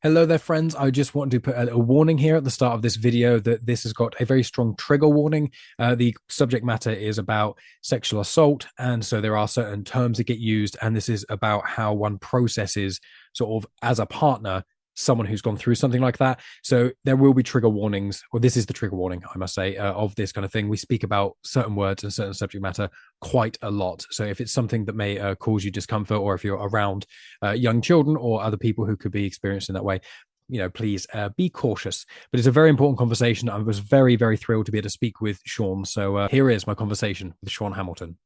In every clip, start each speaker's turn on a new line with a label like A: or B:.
A: Hello there, friends. I just want to put a warning here at the start of this video that this has got a very strong trigger warning. The subject matter is about sexual assault, and so there are certain terms that get used, and this is about how one processes, sort of, as a partner, someone who's gone through something like that. So there will be trigger warnings, or this is the trigger warning, I must say, of this kind of thing. We speak about certain words and certain subject matter quite a lot. So if it's something that may cause you discomfort, or if you're around young children or other people who could be experienced in that way, please be cautious. But it's a very important conversation. I was very, very thrilled to be able to speak with Shaun. So here is my conversation with Shaun Hamilton.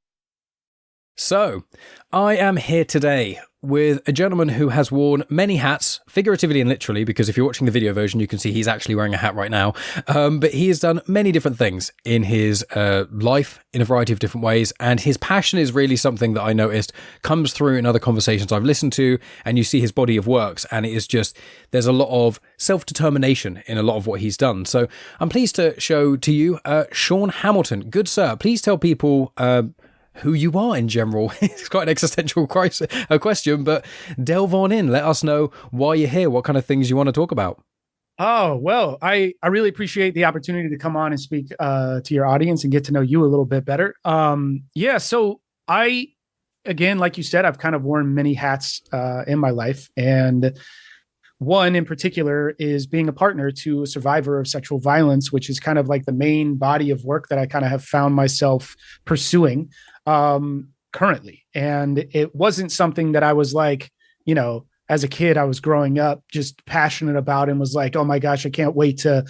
A: So, I am here today with a gentleman who has worn many hats, figuratively and literally, because if you're watching the video version, you can see he's actually wearing a hat right now. But he has done many different things in his life in a variety of different ways. And his passion is really something that I noticed comes through in other conversations I've listened to. And you see his body of works, and it is just, there's a lot of self-determination in a lot of what he's done. So I'm pleased to show to you Shaun Hamilton. Good sir, please tell people who you are in general. It's quite an existential question, but delve on in. Let us know why you're here, what kind of things you want to talk about.
B: Oh, well, I really appreciate the opportunity to come on and speak to your audience and get to know you a little bit better. So again, like you said, I've kind of worn many hats in my life. And one in particular is being a partner to a survivor of sexual violence, which is kind of like the main body of work that I kind of have found myself pursuing currently. And it wasn't something that I was like, as a kid, I was growing up just passionate about and was like, oh my gosh, I can't wait to,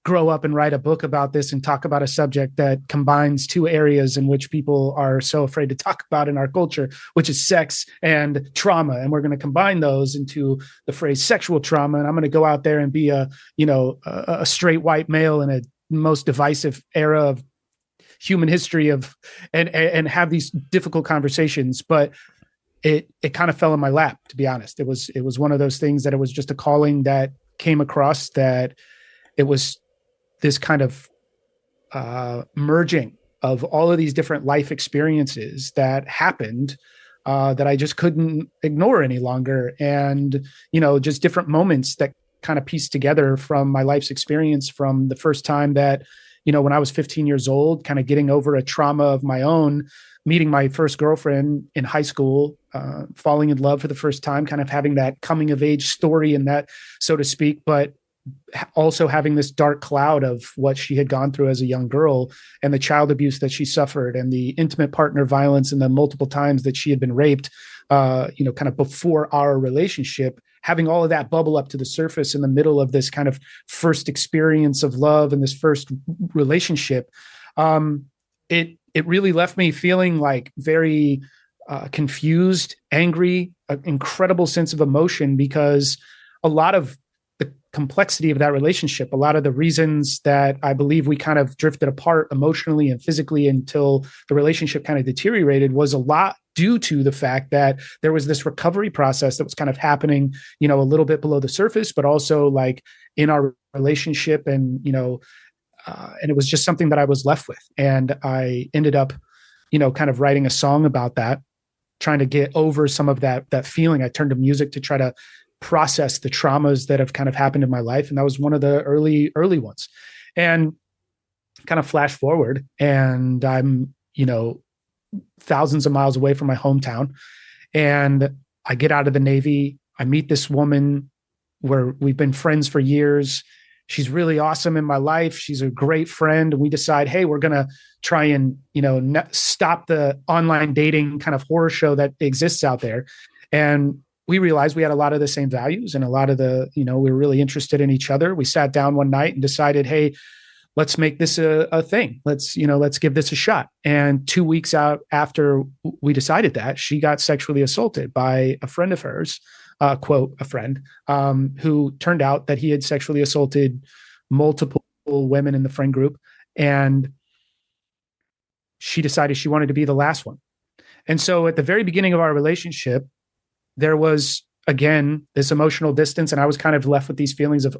B: grow up and write a book about this and talk about a subject that combines two areas in which people are so afraid to talk about in our culture, which is sex and trauma. And we're going to combine those into the phrase sexual trauma. And I'm going to go out there and be a straight white male in a most divisive era of human history and have these difficult conversations. But it kind of fell in my lap, to be honest. It was one of those things that it was just a calling that came across, that it was this kind of merging of all of these different life experiences that happened that I just couldn't ignore any longer. And, just different moments that kind of pieced together from my life's experience, from the first time that, when I was 15 years old, kind of getting over a trauma of my own, meeting my first girlfriend in high school, falling in love for the first time, kind of having that coming of age story in that, so to speak, but also having this dark cloud of what she had gone through as a young girl and the child abuse that she suffered and the intimate partner violence and the multiple times that she had been raped, kind of before our relationship, having all of that bubble up to the surface in the middle of this kind of first experience of love and this first relationship. It really left me feeling like very confused, angry, an incredible sense of emotion, because a lot of the complexity of that relationship, a lot of the reasons that I believe we kind of drifted apart emotionally and physically until the relationship kind of deteriorated, was a lot due to the fact that there was this recovery process that was kind of happening, a little bit below the surface, but also like in our relationship. And, and it was just something that I was left with. And I ended up, kind of writing a song about that, trying to get over some of that feeling. I turned to music to try to process the traumas that have kind of happened in my life. And that was one of the early ones. And kind of flash forward, and I'm, thousands of miles away from my hometown. And I get out of the Navy. I meet this woman where we've been friends for years. She's really awesome in my life. She's a great friend. And we decide, hey, we're going to try and, stop the online dating kind of horror show that exists out there. And we realized we had a lot of the same values and a lot of the, we were really interested in each other. We sat down one night and decided, hey, let's make this a thing. Let's give this a shot. And 2 weeks out after we decided that, she got sexually assaulted by a friend of hers, quote, a friend, who turned out that he had sexually assaulted multiple women in the friend group. And she decided she wanted to be the last one. And so at the very beginning of our relationship, there was, again, this emotional distance. And I was kind of left with these feelings of,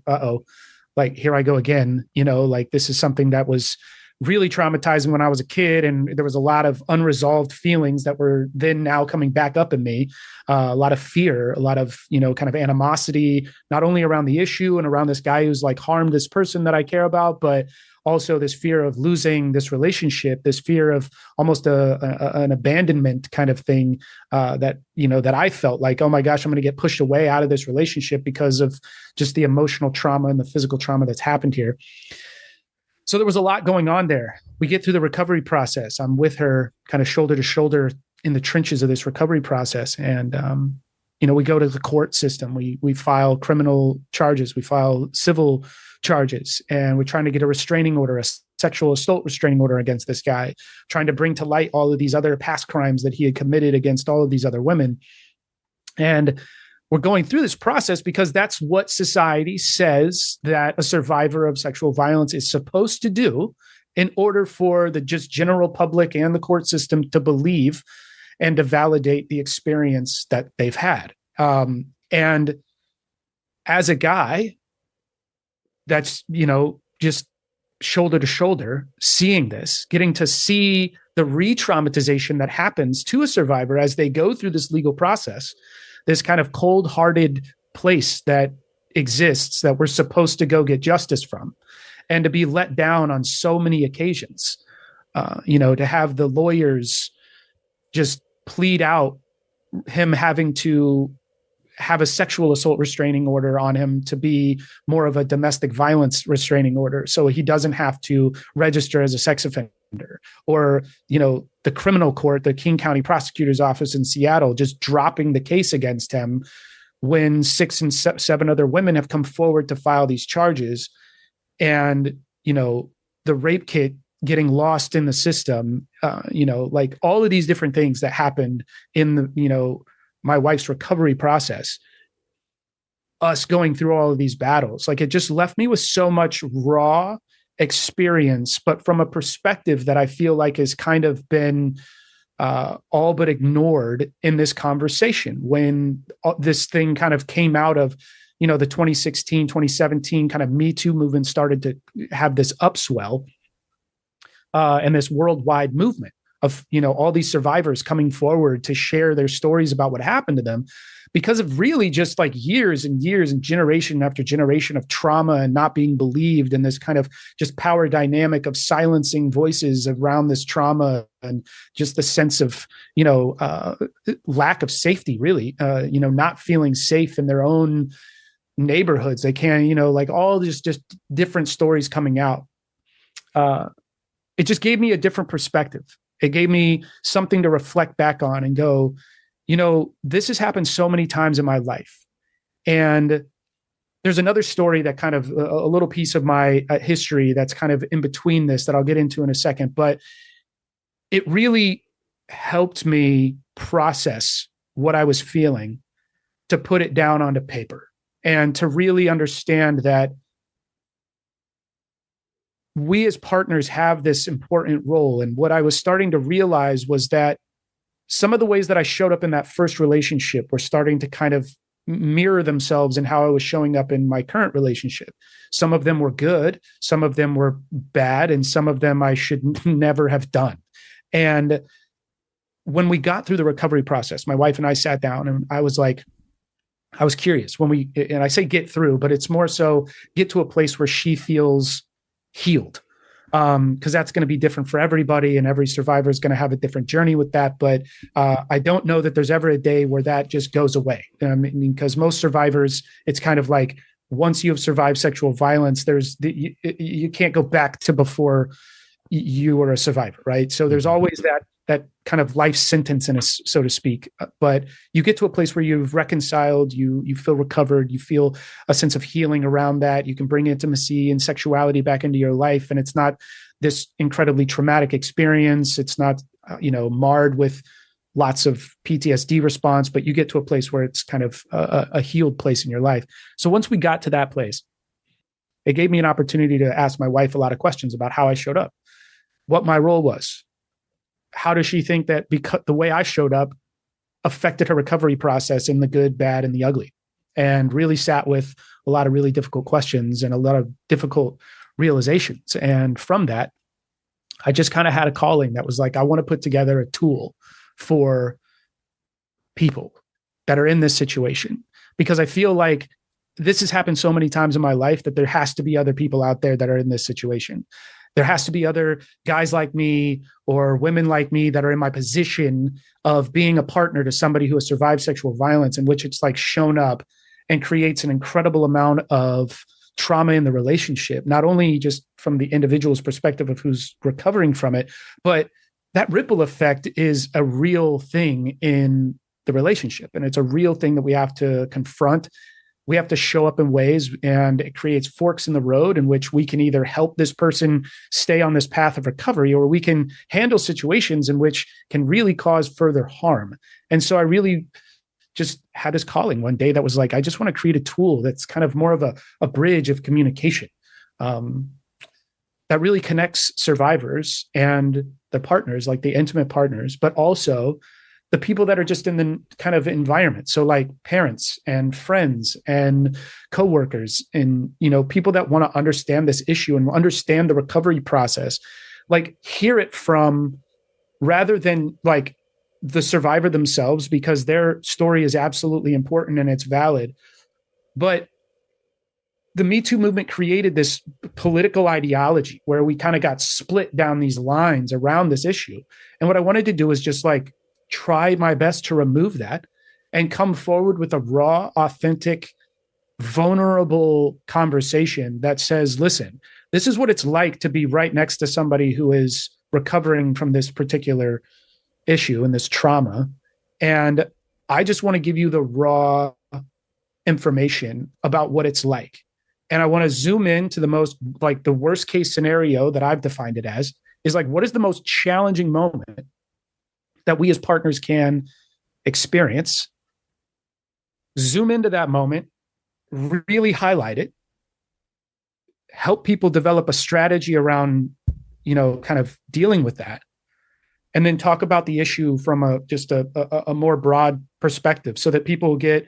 B: like, here I go again, like this is something that was really traumatizing when I was a kid. And there was a lot of unresolved feelings that were then now coming back up in me. A lot of fear, a lot of, kind of animosity, not only around the issue and around this guy who's like harmed this person that I care about, but also this fear of losing this relationship, this fear of almost an abandonment kind of thing, that I felt like, oh my gosh, I'm going to get pushed away out of this relationship because of just the emotional trauma and the physical trauma that's happened here. So there was a lot going on there. We get through the recovery process. I'm with her kind of shoulder to shoulder in the trenches of this recovery process. And, we go to the court system. We file criminal charges. We file civil charges, and we're trying to get a restraining order, a sexual assault restraining order against this guy, trying to bring to light all of these other past crimes that he had committed against all of these other women. And we're going through this process because that's what society says that a survivor of sexual violence is supposed to do in order for the just general public and the court system to believe and to validate the experience that they've had. And as a guy that's, just shoulder to shoulder, seeing this, getting to see the re-traumatization that happens to a survivor as they go through this legal process, this kind of cold-hearted place that exists that we're supposed to go get justice from, and to be let down on so many occasions, to have the lawyers just plead out him having to have a sexual assault restraining order on him to be more of a domestic violence restraining order, so he doesn't have to register as a sex offender, or, the criminal court, the King County Prosecutor's Office in Seattle, just dropping the case against him when 6 and 7 other women have come forward to file these charges. And, the rape kit getting lost in the system, like all of these different things that happened in the, my wife's recovery process, us going through all of these battles, like it just left me with so much raw experience, but from a perspective that I feel like has kind of been all but ignored in this conversation when this thing kind of came out of, the 2016, 2017 kind of Me Too movement started to have this upswell, and this worldwide movement of, all these survivors coming forward to share their stories about what happened to them, because of really just like years and years and generation after generation of trauma and not being believed, and this kind of just power dynamic of silencing voices around this trauma, and just the sense of, lack of safety, really, not feeling safe in their own neighborhoods. They can, like all this just different stories coming out. It just gave me a different perspective. It gave me something to reflect back on and go, this has happened so many times in my life. And there's another story that kind of a little piece of my history that's kind of in between this that I'll get into in a second, but it really helped me process what I was feeling, to put it down onto paper and to really understand that we as partners have this important role. And what I was starting to realize was that some of the ways that I showed up in that first relationship were starting to kind of mirror themselves in how I was showing up in my current relationship. Some of them were good, some of them were bad, and some of them I should never have done. And when we got through the recovery process, my wife and I sat down, and I was curious and I say get through, but it's more so get to a place where she feels healed, because that's going to be different for everybody, and every survivor is going to have a different journey with that. But I don't know that there's ever a day where that just goes away. Because most survivors, it's kind of like once you have survived sexual violence, you can't go back to before you were a survivor, right? So there's always that kind of life sentence so to speak. But you get to a place where you've reconciled, you feel recovered, you feel a sense of healing around that. You can bring intimacy and sexuality back into your life, and it's not this incredibly traumatic experience. It's not, marred with lots of PTSD response, but you get to a place where it's kind of a healed place in your life. So once we got to that place, it gave me an opportunity to ask my wife a lot of questions about how I showed up, what my role was. How does she think that because the way I showed up affected her recovery process in the good, bad, and the ugly? And really sat with a lot of really difficult questions and a lot of difficult realizations. And from that, I just kind of had a calling that was like, I want to put together a tool for people that are in this situation, because I feel like this has happened so many times in my life that there has to be other people out there that are in this situation. There has to be other guys like me or women like me that are in my position of being a partner to somebody who has survived sexual violence, in which it's like shown up and creates an incredible amount of trauma in the relationship, not only just from the individual's perspective of who's recovering from it, but that ripple effect is a real thing in the relationship. And it's a real thing that we have to confront. We have to show up in ways, and it creates forks in the road in which we can either help this person stay on this path of recovery, or we can handle situations in which can really cause further harm. And so I really just had this calling one day that was like, I just want to create a tool that's kind of more of a bridge of communication that really connects survivors and the partners, like the intimate partners, but also the people that are just in the kind of environment. So like parents and friends and coworkers and, you know, people that want to understand this issue and understand the recovery process, like hear it from, rather than like the survivor themselves, because their story is absolutely important and it's valid. But the Me Too movement created this political ideology where we kind of got split down these lines around this issue. And what I wanted to do is just like try my best to remove that and come forward with a raw, authentic, vulnerable conversation that says, listen, this is what it's like to be right next to somebody who is recovering from this particular issue and this trauma. And I just want to give you the raw information about what it's like. And I want to zoom in to the most, like the worst case scenario that I've defined it as, is like, what is the most challenging moment that we as partners can experience? Zoom into that moment, really highlight it, help people develop a strategy around, you know, kind of dealing with that. And then talk about the issue from a more broad perspective so that people get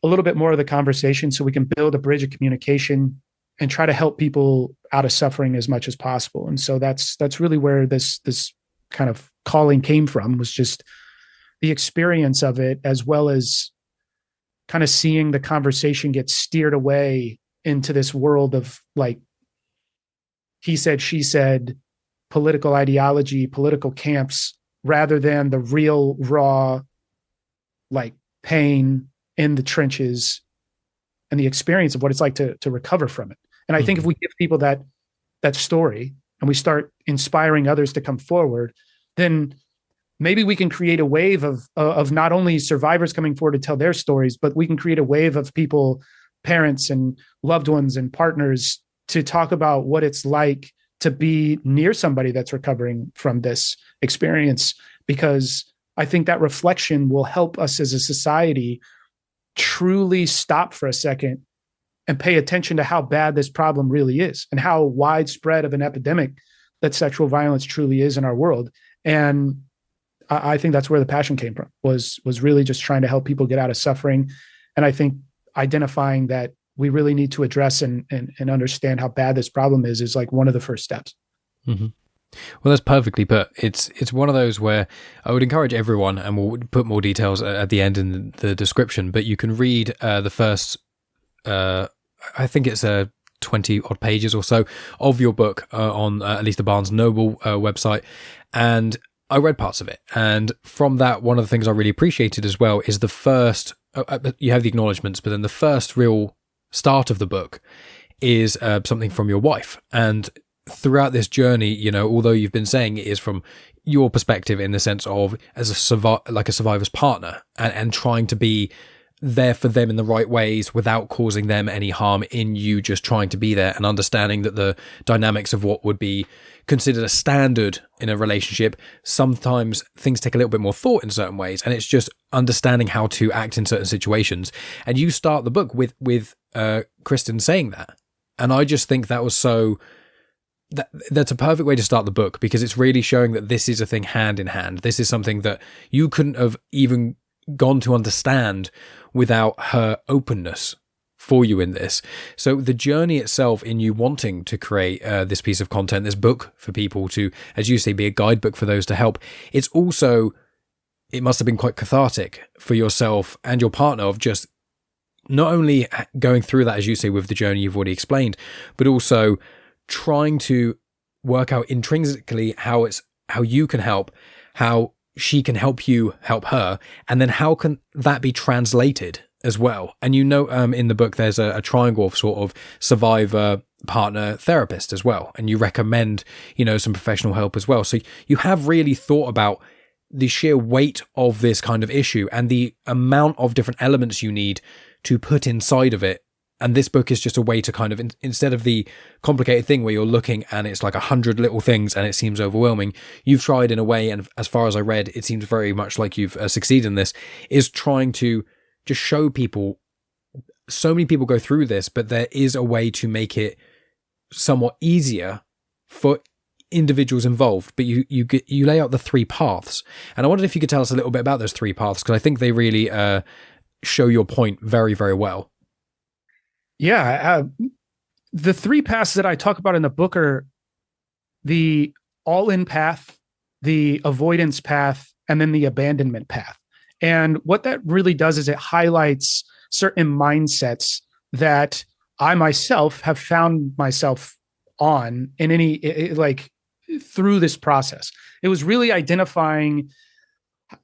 B: a little bit more of the conversation, so we can build a bridge of communication and try to help people out of suffering as much as possible. And so that's really where this kind of calling came from, was just the experience of it, as well as kind of seeing the conversation get steered away into this world of like he said, she said, political ideology, political camps, rather than the real raw like pain in the trenches and the experience of what it's like to recover from it. And I think if we give people that story and we start inspiring others to come forward, then maybe we can create a wave of not only survivors coming forward to tell their stories, but we can create a wave of people, parents and loved ones and partners, to talk about what it's like to be near somebody that's recovering from this experience. Because I think that reflection will help us as a society truly stop for a second and pay attention to how bad this problem really is and how widespread of an epidemic that sexual violence truly is in our world. And I think that's where the passion came from, was really just trying to help people get out of suffering. And I think identifying that we really need to address and understand how bad this problem is like one of the first steps.
A: Mm-hmm. Well, that's perfectly put. It's one of those where I would encourage everyone, and we'll put more details at the end in the description, but you can read the first, I think it's 20 odd pages or so of your book on at least the Barnes Noble website. And I read parts of it. And from that, one of the things I really appreciated as well is the first, you have the acknowledgements, but then the first real start of the book is something from your wife. And throughout this journey, you know, although you've been saying it is from your perspective in the sense of as a survivor's partner and trying to be there for them in the right ways without causing them any harm, in you just trying to be there and understanding that the dynamics of what would be considered a standard in a relationship, sometimes things take a little bit more thought in certain ways, and it's just understanding how to act in certain situations. And you start the book with Kristen saying that, and I just think that was so that's a perfect way to start the book, because it's really showing that this is a thing hand in hand. This is something that you couldn't have even gone to understand without her openness for you in this. So the journey itself in you wanting to create this piece of content, this book for people to, as you say, be a guidebook for those to help, it must have been quite cathartic for yourself and your partner of just not only going through that, as you say, with the journey you've already explained, but also trying to work out intrinsically how you can help, how she can help you help her, and then how can that be translated as well. And in the book there's a triangle of sort of survivor, partner, therapist as well, and you recommend some professional help as well. So you have really thought about the sheer weight of this kind of issue and the amount of different elements you need to put inside of it. And this book is just a way to kind of, instead of the complicated thing where you're looking and it's like 100 little things and it seems overwhelming, you've tried in a way, and as far as I read, it seems very much like you've succeeded in this, is trying to just show people, so many people go through this, but there is a way to make it somewhat easier for individuals involved. But you lay out the 3 paths. And I wondered if you could tell us a little bit about those 3 paths, because I think they really show your point very, very well.
B: Yeah. The 3 paths that I talk about in the book are the all-in path, the avoidance path, and then the abandonment path. And what that really does is it highlights certain mindsets that I myself have found myself on through this process. It was really identifying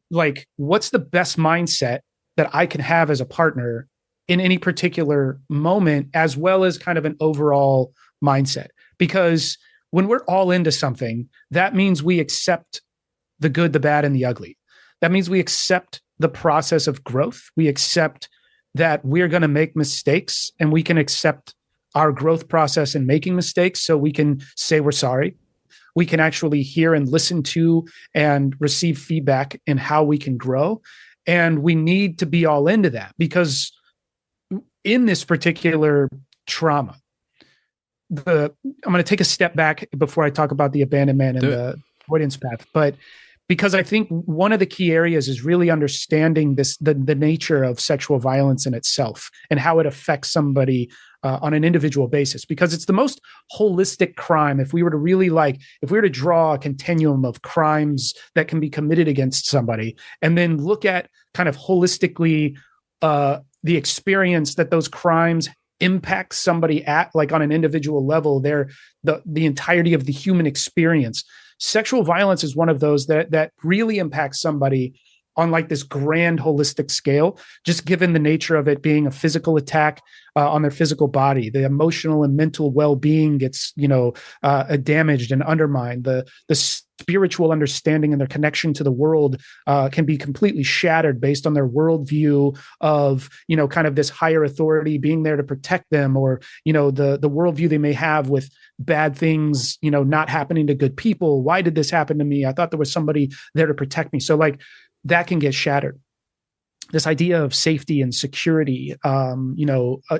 B: what's the best mindset that I can have as a partner in any particular moment, as well as kind of an overall mindset. Because when we're all into something, that means we accept the good, the bad, and the ugly. That means we accept the process of growth. We accept that we're going to make mistakes, and we can accept our growth process in making mistakes, so we can say we're sorry. We can actually hear and listen to and receive feedback in how we can grow. And we need to be all into that, because in this particular trauma, I'm going to take a step back before I talk about the abandonment and the avoidance path. But because I think one of the key areas is really understanding the nature of sexual violence in itself and how it affects somebody on an individual basis, because it's the most holistic crime. If we were to draw a continuum of crimes that can be committed against somebody, and then look at kind of holistically the experience that those crimes impact somebody at, on an individual level, the entirety of the human experience. Sexual violence is one of those that really impacts somebody on this grand holistic scale, just given the nature of it being a physical attack on their physical body. The emotional and mental well-being gets, damaged and undermined. The spiritual understanding and their connection to the world can be completely shattered based on their worldview of, kind of this higher authority being there to protect them, or, the worldview they may have with bad things, not happening to good people. Why did this happen to me? I thought there was somebody there to protect me. So that can get shattered. This idea of safety and security,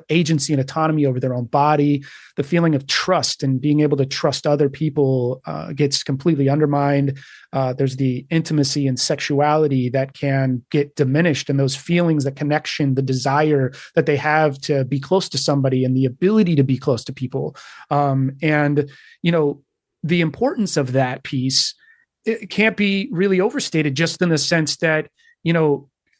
B: agency and autonomy over their own body, the feeling of trust and being able to trust other people gets completely undermined. There's the intimacy and sexuality that can get diminished, and those feelings, the connection, the desire that they have to be close to somebody, and the ability to be close to people. The importance of that piece, it can't be really overstated, just in the sense that,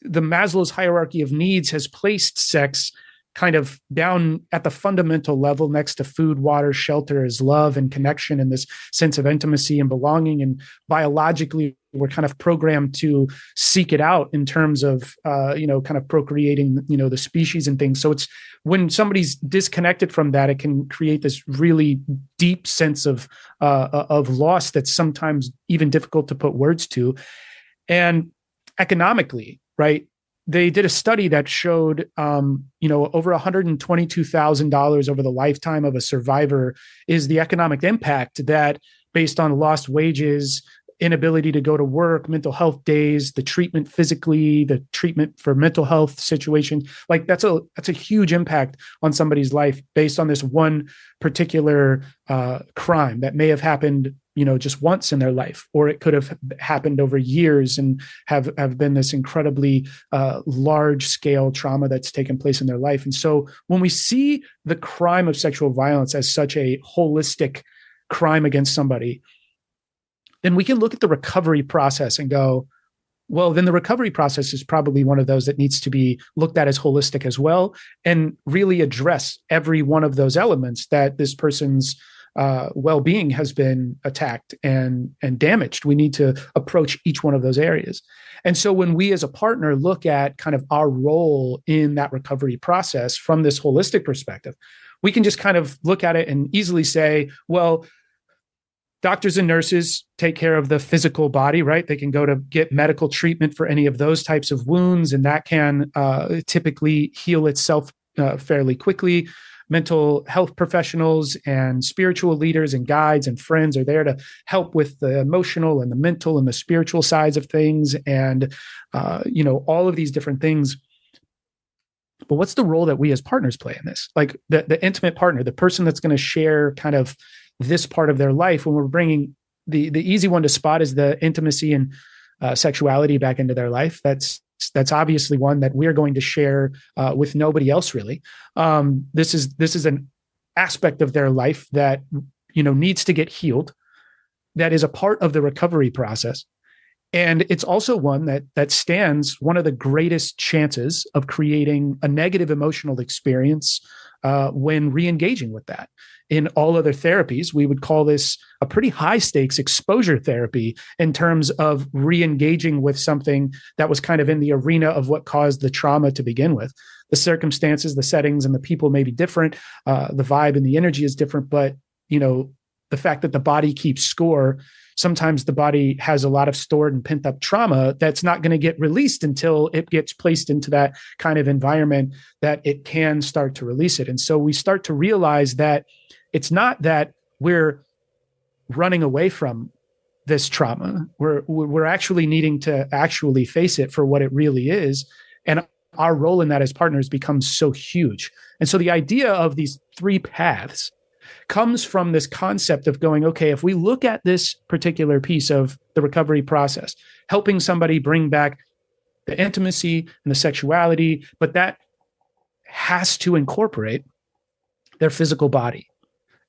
B: the Maslow's hierarchy of needs has placed sex kind of down at the fundamental level next to food, water, shelter, as love and connection, and this sense of intimacy and belonging. And biologically, we're kind of programmed to seek it out in terms of, kind of procreating, the species and things. So it's when somebody's disconnected from that, it can create this really deep sense of loss that's sometimes even difficult to put words to. And economically, right? They did a study that showed, over $122,000 over the lifetime of a survivor is the economic impact that, based on lost wages, inability to go to work, mental health days, the treatment physically, the treatment for mental health situation, that's a huge impact on somebody's life based on this one particular crime that may have happened, just once in their life, or it could have happened over years and have been this incredibly large scale trauma that's taken place in their life. And so when we see the crime of sexual violence as such a holistic crime against somebody, then we can look at the recovery process and go, well, then the recovery process is probably one of those that needs to be looked at as holistic as well, and really address every one of those elements that this person's well-being has been attacked and damaged. We need to approach each one of those areas. And so when we as a partner look at kind of our role in that recovery process from this holistic perspective, we can just kind of look at it and easily say, well, doctors and nurses take care of the physical body, right? They can go to get medical treatment for any of those types of wounds, and that can typically heal itself fairly quickly. Mental health professionals and spiritual leaders and guides and friends are there to help with the emotional and the mental and the spiritual sides of things, and all of these different things. But what's the role that we as partners play in this? Like the intimate partner, the person that's going to share kind of this part of their life. When we're bringing the easy one to spot is the intimacy and sexuality back into their life. That's obviously one that we're going to share with nobody else, really. This is an aspect of their life that needs to get healed. That is a part of the recovery process, and it's also one that stands one of the greatest chances of creating a negative emotional experience when re-engaging with that. In all other therapies, we would call this a pretty high stakes exposure therapy in terms of re-engaging with something that was kind of in the arena of what caused the trauma to begin with. The circumstances, the settings, and the people may be different. The vibe and the energy is different, but the fact that the body keeps score, sometimes the body has a lot of stored and pent up trauma that's not going to get released until it gets placed into that kind of environment that it can start to release it. And so we start to realize that it's not that we're running away from this trauma. We're actually needing to actually face it for what it really is. And our role in that as partners becomes so huge. And so the idea of these three paths comes from this concept of going, okay, if we look at this particular piece of the recovery process, helping somebody bring back the intimacy and the sexuality, but that has to incorporate their physical body.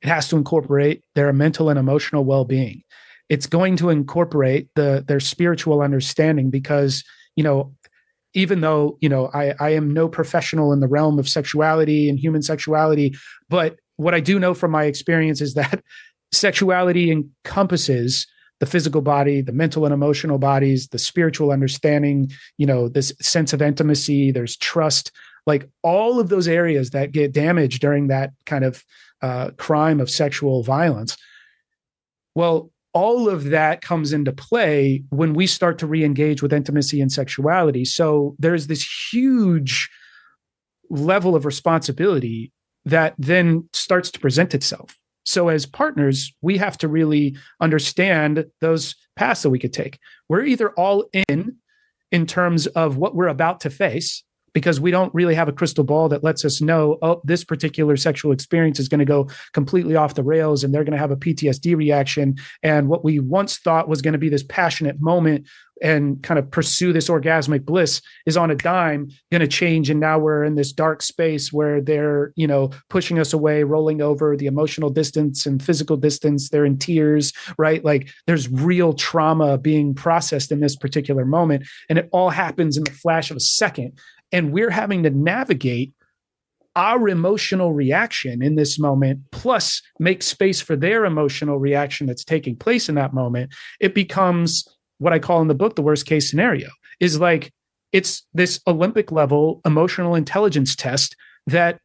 B: It has to incorporate their mental and emotional well-being. It's going to incorporate their spiritual understanding, because, even though, I am no professional in the realm of sexuality and human sexuality, but what I do know from my experience is that sexuality encompasses the physical body, the mental and emotional bodies, the spiritual understanding, this sense of intimacy, there's trust, like all of those areas that get damaged during that kind of crime of sexual violence. Well, all of that comes into play when we start to re-engage with intimacy and sexuality. So there's this huge level of responsibility that then starts to present itself. So as partners, we have to really understand those paths that we could take. We're either all in terms of what we're about to face, because we don't really have a crystal ball that lets us know, oh, this particular sexual experience is going to go completely off the rails and they're going to have a PTSD reaction. And what we once thought was going to be this passionate moment and kind of pursue this orgasmic bliss is on a dime going to change. And now we're in this dark space where they're, pushing us away, rolling over, the emotional distance and physical distance. They're in tears, right? Like there's real trauma being processed in this particular moment. And it all happens in the flash of a second. And we're having to navigate our emotional reaction in this moment, plus make space for their emotional reaction that's taking place in that moment. It becomes what I call in the book, the worst case scenario, is like, it's this Olympic level emotional intelligence test that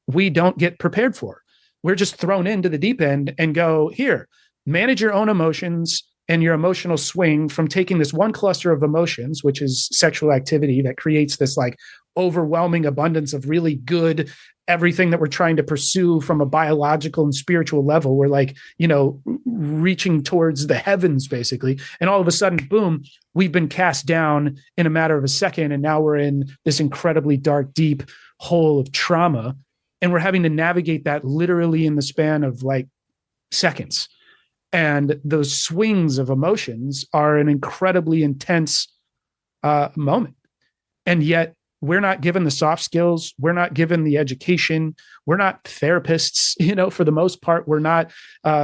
B: we don't get prepared for. We're just thrown into the deep end and go, here, manage your own emotions and your emotional swing from taking this one cluster of emotions, which is sexual activity, that creates this like overwhelming abundance of really good everything that we're trying to pursue from a biological and spiritual level. We're like, reaching towards the heavens, basically. And all of a sudden, boom, we've been cast down in a matter of a second. And now we're in this incredibly dark, deep hole of trauma. And we're having to navigate that literally in the span of like seconds. And those swings of emotions are an incredibly intense moment. And yet we're not given the soft skills. We're not given the education. We're not therapists, for the most part. We're not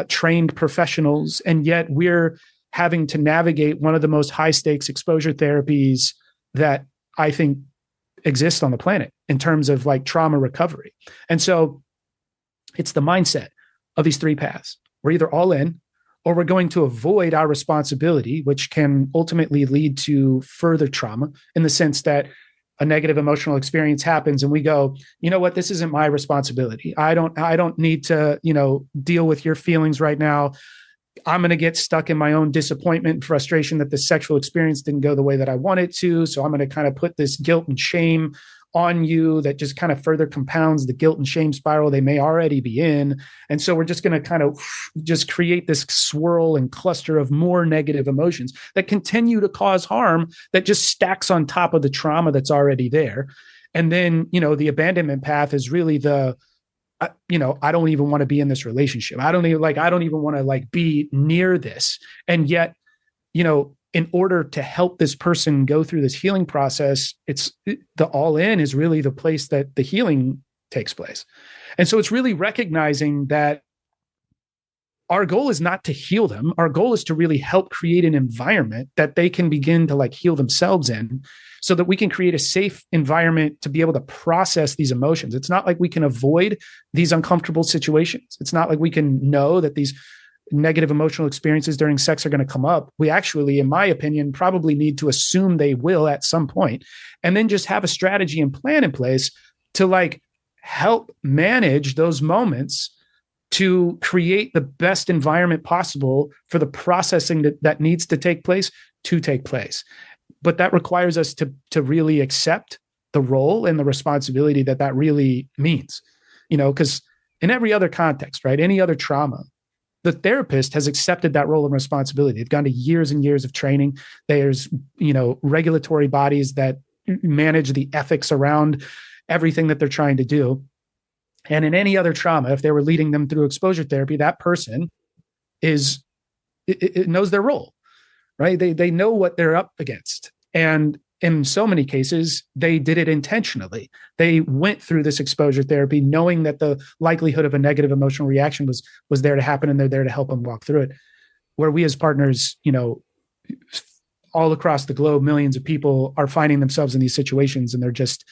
B: trained professionals. And yet we're having to navigate one of the most high stakes exposure therapies that I think exist on the planet in terms of like trauma recovery. And so it's the mindset of these three paths. We're either all in, or we're going to avoid our responsibility, which can ultimately lead to further trauma in the sense that a negative emotional experience happens and we go, you know what, this isn't my responsibility. I don't need to, deal with your feelings right now. I'm going to get stuck in my own disappointment and frustration that the sexual experience didn't go the way that I wanted to. So I'm going to kind of put this guilt and shame on you that just kind of further compounds the guilt and shame spiral they may already be in. And so we're just going to kind of just create this swirl and cluster of more negative emotions that continue to cause harm that just stacks on top of the trauma that's already there. And then, the abandonment path is really I don't even want to be in this relationship. I don't even want to be near this. And yet, in order to help this person go through this healing process, it's the all in is really the place that the healing takes place. And so it's really recognizing that our goal is not to heal them. Our goal is to really help create an environment that they can begin to heal themselves in, so that we can create a safe environment to be able to process these emotions. It's not like we can avoid these uncomfortable situations. It's not like we can know that these negative emotional experiences during sex are going to come up. We actually, in my opinion, probably need to assume they will at some point, and then just have a strategy and plan in place to help manage those moments to create the best environment possible for the processing that needs to take place. But that requires us to really accept the role and the responsibility that really means, because in every other context, right, any other trauma, the therapist has accepted that role and responsibility. They've gone to years and years of training. There's, regulatory bodies that manage the ethics around everything that they're trying to do. And in any other trauma, if they were leading them through exposure therapy, that person it knows their role, right? They know what they're up against. And in so many cases, they did it intentionally. They went through this exposure therapy knowing that the likelihood of a negative emotional reaction was there to happen, and they're there to help them walk through it. Where we as partners, all across the globe, millions of people are finding themselves in these situations, and they're just,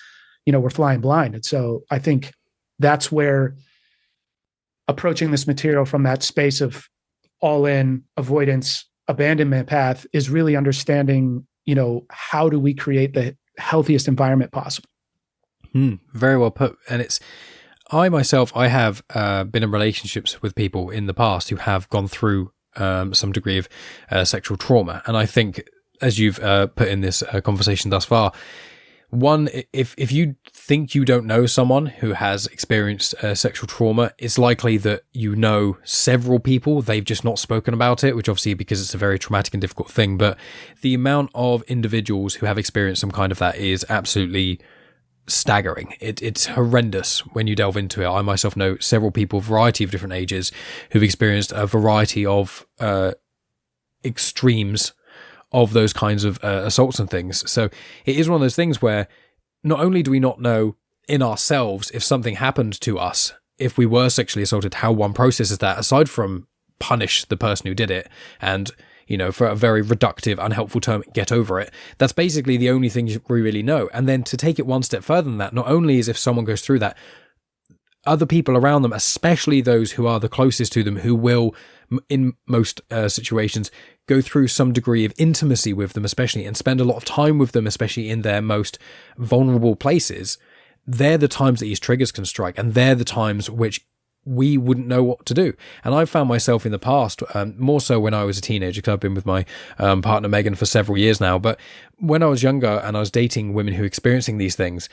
B: we're flying blind. And so I think that's where approaching this material from that space of all in avoidance, abandonment path is really understanding, how do we create the healthiest environment possible?
A: Very well put. And I myself have been in relationships with people in the past who have gone through some degree of sexual trauma. And I think, as you've put in this conversation thus far, one, if you think you don't know someone who has experienced sexual trauma, it's likely that you know several people. They've just not spoken about it, which obviously because it's a very traumatic and difficult thing. But the amount of individuals who have experienced some kind of that is absolutely staggering. It's horrendous when you delve into it. I myself know several people, a variety of different ages, who've experienced a variety of extremes of those kinds of assaults and things. So it is one of those things where not only do we not know in ourselves if something happened to us, if we were sexually assaulted, how one processes that, aside from punish the person who did it and, for a very reductive, unhelpful term, get over it. That's basically the only thing we really know. And then to take it one step further than that, not only is if someone goes through that, other people around them, especially those who are the closest to them, who will, in most situations, go through some degree of intimacy with them, especially, and spend a lot of time with them, especially in their most vulnerable places, they're the times that these triggers can strike, and they're the times which we wouldn't know what to do. And I've found myself in the past, more so when I was a teenager, because I've been with my partner Megan for several years now, but when I was younger and I was dating women who were experiencing these things,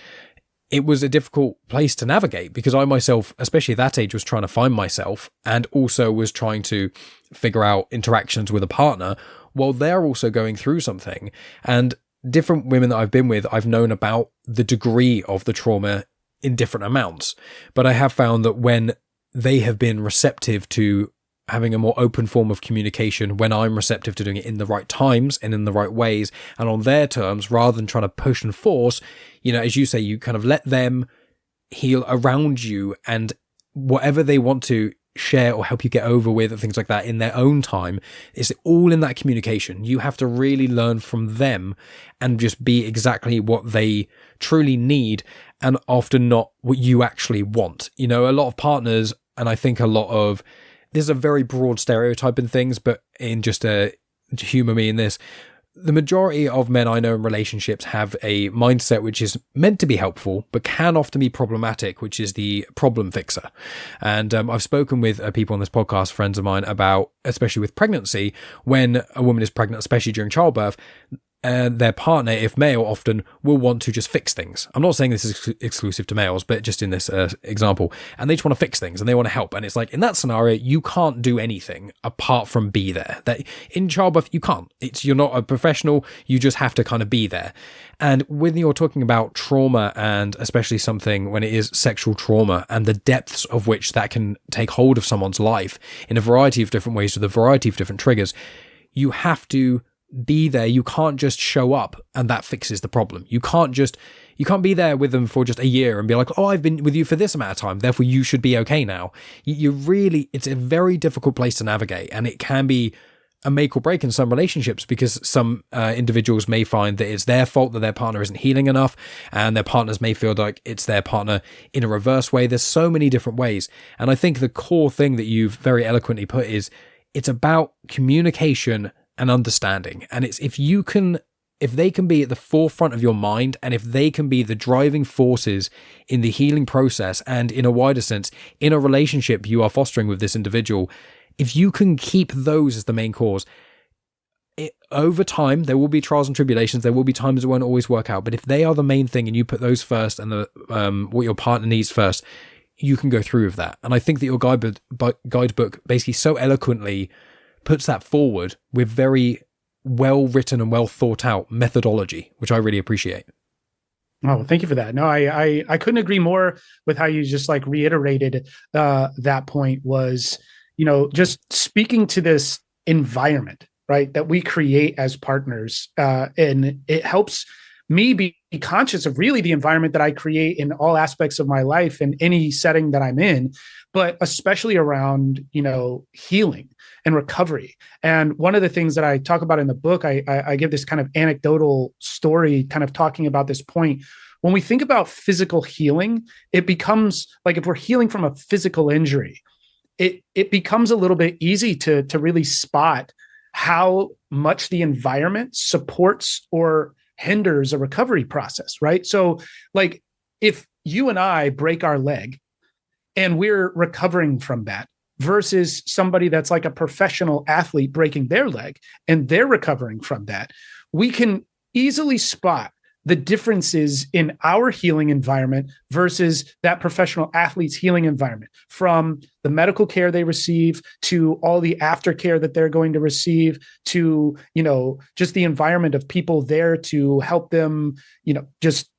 A: it was a difficult place to navigate, because I myself, especially at that age, was trying to find myself and also was trying to figure out interactions with a partner while they're also going through something. And different women that I've been with, I've known about the degree of the trauma in different amounts. But I have found that when they have been receptive to having a more open form of communication when I'm receptive to doing it in the right times and in the right ways and on their terms, rather than trying to push and force. As you say, you kind of let them heal around you, and whatever they want to share or help you get over with and things like that in their own time, is all in that communication. You have to really learn from them and just be exactly what they truly need, and often not what you actually want. A lot of partners, and I think a lot of, there's a very broad stereotype in things, but in just to humor me in this, the majority of men I know in relationships have a mindset which is meant to be helpful, but can often be problematic, which is the problem fixer. And I've spoken with people on this podcast, friends of mine, about, especially with pregnancy, when a woman is pregnant, especially during childbirth, their partner, if male, often will want to just fix things. I'm not saying this is exclusive to males, but just in this example. And they just want to fix things and they want to help. And it's like, in that scenario, you can't do anything apart from be there. That in childbirth, you can't. You're not a professional. You just have to kind of be there. And when you're talking about trauma, and especially something when it is sexual trauma and the depths of which that can take hold of someone's life in a variety of different ways with a variety of different triggers, you have to be there. You can't just show up and that fixes the problem. You can't be there with them for just a year and be like, oh, I've been with you for this amount of time, therefore you should be okay now. It's a very difficult place to navigate, and it can be a make or break in some relationships, because some individuals may find that it's their fault that their partner isn't healing enough, and their partners may feel like it's their partner in a reverse way. There's so many different ways. And I think the core thing that you've very eloquently put is it's about communication and understanding. And it's if they can be at the forefront of your mind, and if they can be the driving forces in the healing process, and in a wider sense, in a relationship you are fostering with this individual, if you can keep those as the main cause, over time, there will be trials and tribulations. There will be times it won't always work out. But if they are the main thing and you put those first, and what your partner needs first, you can go through with that. And I think that your guidebook basically so eloquently puts that forward with very well written and well thought out methodology, which I really appreciate.
B: Oh, thank you for that. No, I couldn't agree more with how you just like reiterated that point. Was, just speaking to this environment, right, that we create as partners, and it helps me be conscious of really the environment that I create in all aspects of my life in any setting that I'm in, but especially around, healing and recovery. And one of the things that I talk about in the book, I give this kind of anecdotal story, kind of talking about this point. When we think about physical healing, it becomes like, if we're healing from a physical injury, it becomes a little bit easy to really spot how much the environment supports or hinders a recovery process, right? So like, if you and I break our leg and we're recovering from that, versus somebody that's like a professional athlete breaking their leg and they're recovering from that, we can easily spot the differences in our healing environment versus that professional athlete's healing environment, from the medical care they receive to all the aftercare that they're going to receive to, just the environment of people there to help them, just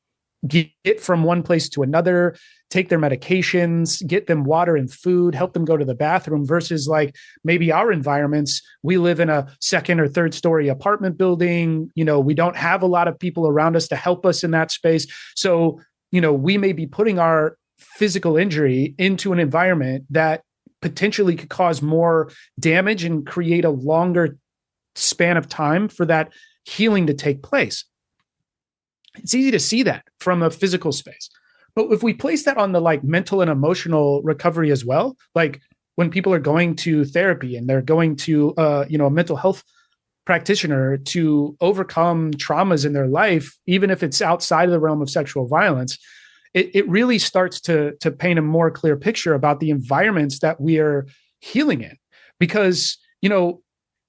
B: get from one place to another, take their medications, get them water and food, help them go to the bathroom, versus like maybe our environments, we live in a second or third story apartment building, we don't have a lot of people around us to help us in that space. So, we may be putting our physical injury into an environment that potentially could cause more damage and create a longer span of time for that healing to take place. It's easy to see that from a physical space. But if we place that on the like mental and emotional recovery as well, like when people are going to therapy and they're going to, a mental health practitioner to overcome traumas in their life, even if it's outside of the realm of sexual violence, it really starts to paint a more clear picture about the environments that we are healing in. Because,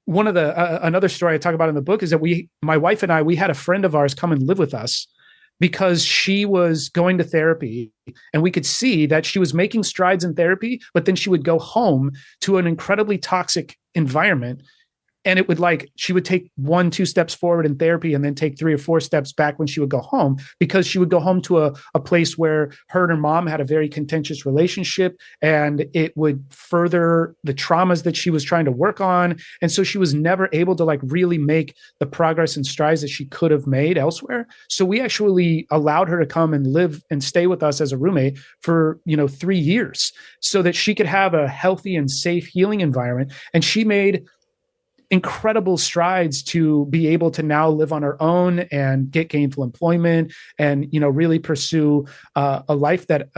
B: one of the another story I talk about in the book is that my wife and I, we had a friend of ours come and live with us because she was going to therapy, and we could see that she was making strides in therapy, but then she would go home to an incredibly toxic environment. And it would like, she would take 1, 2 steps forward in therapy and then take 3 or 4 steps back when she would go home, because she would go home to a place where her and her mom had a very contentious relationship, and it would further the traumas that she was trying to work on. And so she was never able to like really make the progress and strides that she could have made elsewhere. So we actually allowed her to come and live and stay with us as a roommate for, 3 years, so that she could have a healthy and safe healing environment. And she made incredible strides to be able to now live on her own and get gainful employment, and really pursue a life that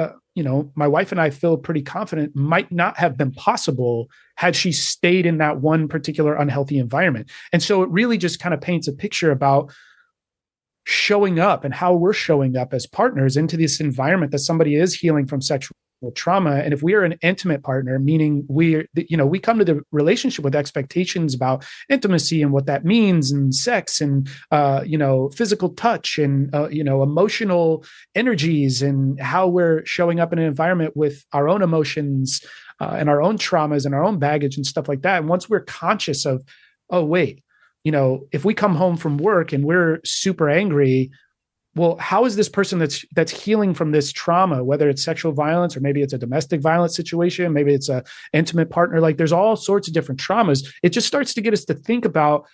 B: my wife and I feel pretty confident might not have been possible had she stayed in that one particular unhealthy environment. And so it really just kind of paints a picture about showing up and how we're showing up as partners into this environment that somebody is healing from sexual trauma. And if we are an intimate partner, meaning we come to the relationship with expectations about intimacy and what that means, and sex, and physical touch, and emotional energies, and how we're showing up in an environment with our own emotions and our own traumas and our own baggage and stuff like that. And once we're conscious of, oh wait, if we come home from work and we're super angry, well, how is this person that's healing from this trauma, whether it's sexual violence, or maybe it's a domestic violence situation, maybe it's a intimate partner, like there's all sorts of different traumas. It just starts to get us to think about,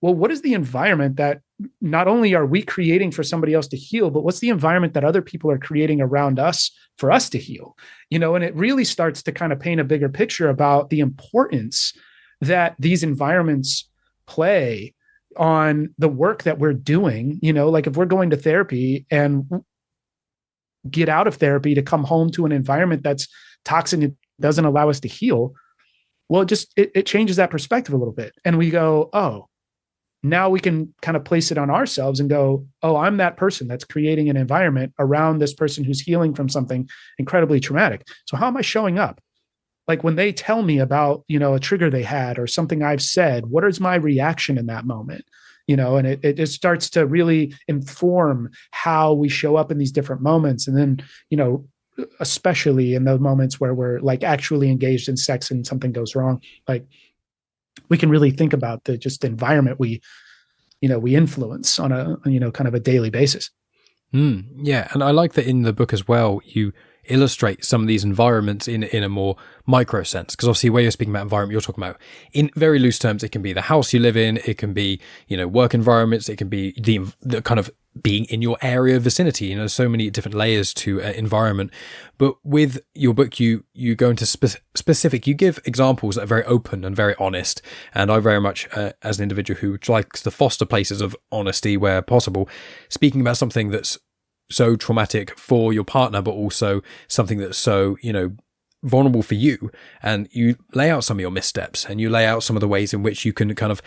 B: well, what is the environment that not only are we creating for somebody else to heal, but what's the environment that other people are creating around us for us to heal? And it really starts to kind of paint a bigger picture about the importance that these environments play on the work that we're doing. Like if we're going to therapy and get out of therapy to come home to an environment that's toxic and doesn't allow us to heal, well, it changes that perspective a little bit. And we go, oh, now we can kind of place it on ourselves and go, oh, I'm that person that's creating an environment around this person who's healing from something incredibly traumatic. So how am I showing up? Like when they tell me about, a trigger they had or something I've said, what is my reaction in that moment? And it just starts to really inform how we show up in these different moments. And then, especially in those moments where we're like actually engaged in sex and something goes wrong, like we can really think about the just environment we influence on a, kind of a daily basis.
A: Yeah. And I like that in the book as well, you illustrate some of these environments in a more micro sense, because obviously where you're speaking about environment, you're talking about in very loose terms. It can be the house you live in, it can be work environments, it can be the kind of being in your area vicinity. So many different layers to environment. But with your book, you go into specific, you give examples that are very open and very honest. And I very much, as an individual who likes to foster places of honesty where possible, speaking about something that's so traumatic for your partner, but also something that's so, vulnerable for you. And you lay out some of your missteps, and you lay out some of the ways in which you can kind of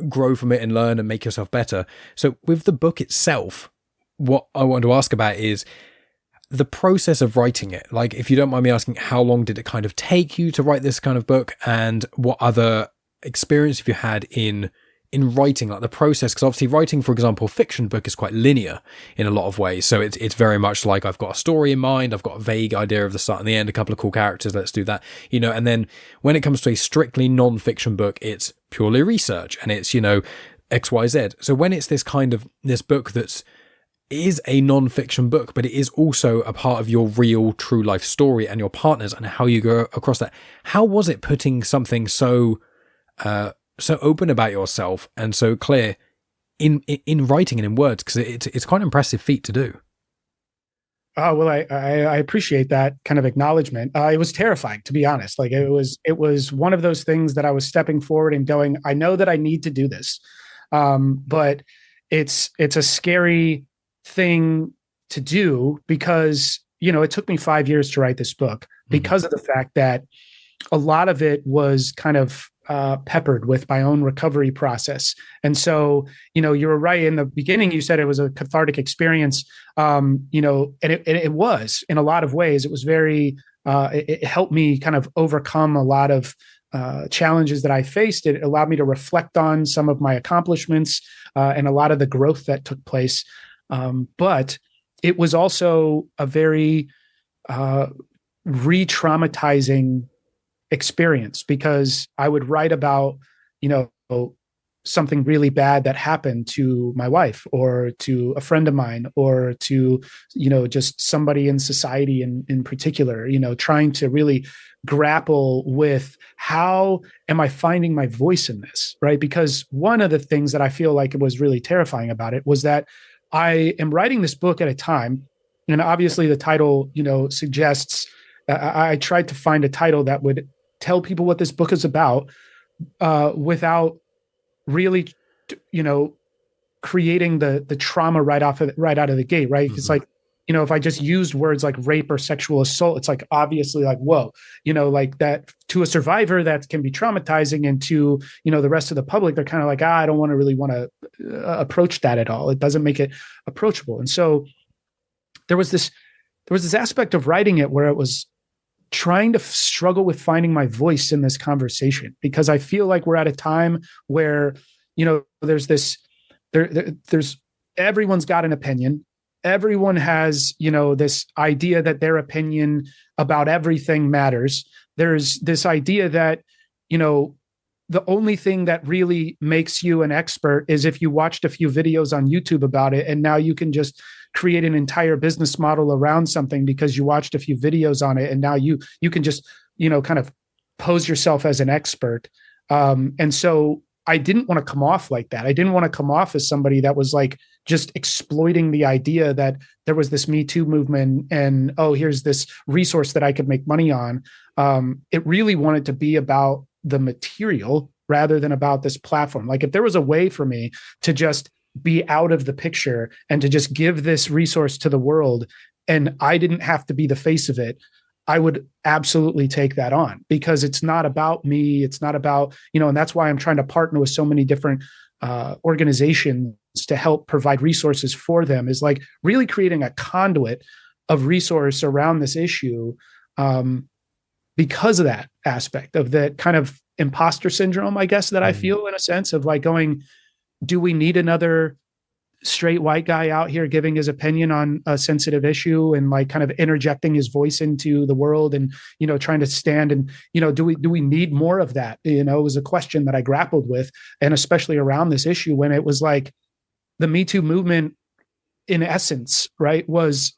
A: grow from it and learn and make yourself better. So with the book itself, what I want to ask about is the process of writing it. Like, if you don't mind me asking, how long did it kind of take you to write this kind of book, and what other experience have you had in writing, like the process? Because obviously writing, for example, a fiction book is quite linear in a lot of ways. So it's very much like, I've got a story in mind, I've got a vague idea of the start and the end, a couple of cool characters, let's do that, and then when it comes to a strictly non-fiction book, it's purely research, and it's, XYZ. So when it's this book that's is a non-fiction book, but it is also a part of your real true life story and your partners and how you go across that, how was it putting something so open about yourself and so clear in writing and in words? Because it's quite an impressive feat to do.
B: Oh, well, I appreciate that kind of acknowledgement. It was terrifying, to be honest. Like it was one of those things that I was stepping forward and going, I know that I need to do this. But it's a scary thing to do, because, it took me 5 years to write this book, because of the fact that a lot of it was kind of peppered with my own recovery process. And so, you were right in the beginning. You said it was a cathartic experience, and it was in a lot of ways. It was very, it helped me kind of overcome a lot of challenges that I faced. It allowed me to reflect on some of my accomplishments and a lot of the growth that took place. But it was also a very re-traumatizing experience, because I would write about, something really bad that happened to my wife or to a friend of mine or to, just somebody in society in particular, trying to really grapple with how am I finding my voice in this, right? Because one of the things that I feel like it was really terrifying about it was that I am writing this book at a time, and obviously the title, suggests I tried to find a title that would tell people what this book is about without really, you know, creating the trauma right out of the gate, right? It's like, if I just used words like rape or sexual assault, it's like obviously like, whoa, like that to a survivor that can be traumatizing, and to, the rest of the public, they're kind of like, I don't really want to approach that at all. It doesn't make it approachable. And so there was this aspect of writing it where it was trying to struggle with finding my voice in this conversation, because I feel like we're at a time where, there's this, there's everyone's got an opinion. Everyone has, this idea that their opinion about everything matters. There's this idea that, the only thing that really makes you an expert is if you watched a few videos on YouTube about it, and now you can just create an entire business model around something because you watched a few videos on it, and now you can just, kind of pose yourself as an expert. And so I didn't want to come off like that. I didn't want to come off as somebody that was like just exploiting the idea that there was this Me Too movement and, oh, here's this resource that I could make money on. It really wanted to be about the material rather than about this platform. Like if there was a way for me to just be out of the picture and to just give this resource to the world, and I didn't have to be the face of it, I would absolutely take that on, because it's not about me. It's not about, and that's why I'm trying to partner with so many different organizations to help provide resources for them, is like really creating a conduit of resource around this issue, because of that aspect of that kind of imposter syndrome, I guess, that I feel, in a sense of like going, do we need another straight white guy out here giving his opinion on a sensitive issue and like kind of interjecting his voice into the world and, trying to stand and, do we need more of that? It was a question that I grappled with, and especially around this issue when it was like the Me Too movement, in essence, right, was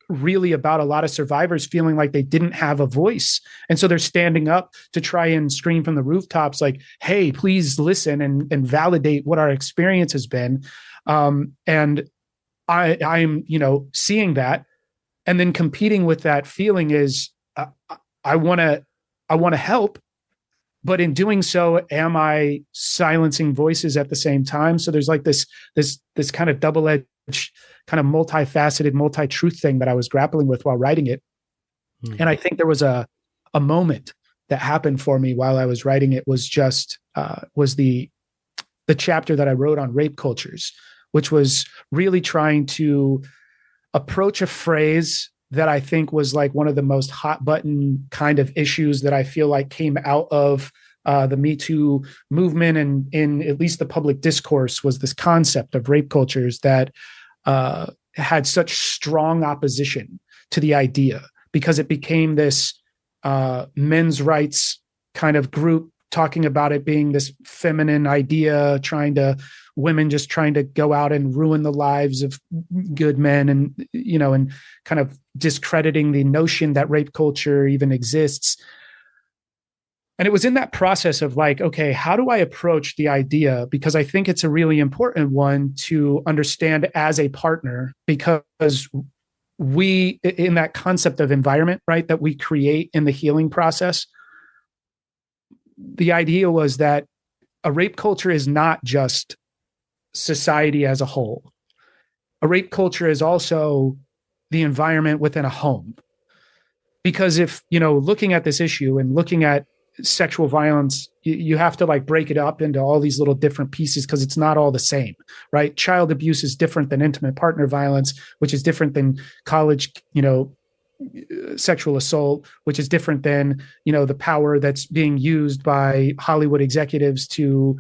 B: really about a lot of survivors feeling like they didn't have a voice. And so they're standing up to try and scream from the rooftops, like, hey, please listen and validate what our experience has been. And I'm, seeing that, and then competing with that feeling is, I want to help, but in doing so, am I silencing voices at the same time? So there's like this kind of double-edged, kind of multifaceted, multi-truth thing that I was grappling with while writing it. And I think there was a moment that happened for me while I was writing it, was just was the chapter that I wrote on rape cultures, which was really trying to approach a phrase that I think was like one of the most hot button kind of issues that I feel like came out of the Me Too movement, and in at least the public discourse, was this concept of rape cultures that had such strong opposition to the idea, because it became this men's rights kind of group talking about it being this feminine idea, women just trying to go out and ruin the lives of good men, and, and kind of discrediting the notion that rape culture even exists. And it was in that process of like, okay, how do I approach the idea? Because I think it's a really important one to understand as a partner, because we, in that concept of environment, right, that we create in the healing process, the idea was that a rape culture is not just society as a whole. A rape culture is also the environment within a home. Because if, looking at this issue and looking at sexual violence, you have to like break it up into all these little different pieces, because it's not all the same, right? Child abuse is different than intimate partner violence, which is different than college, sexual assault, which is different than, the power that's being used by Hollywood executives to,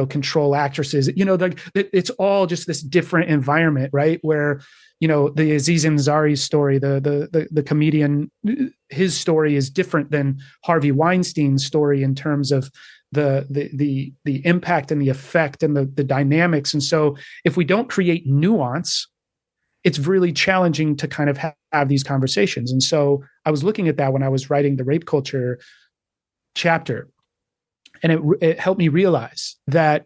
B: control actresses. It's all just this different environment, right? Where, the Aziz Ansari's story, the comedian, his story is different than Harvey Weinstein's story in terms of the impact and the effect and the dynamics. And so if we don't create nuance, it's really challenging to kind of have these conversations. And so I was looking at that when I was writing the rape culture chapter, and it helped me realize that,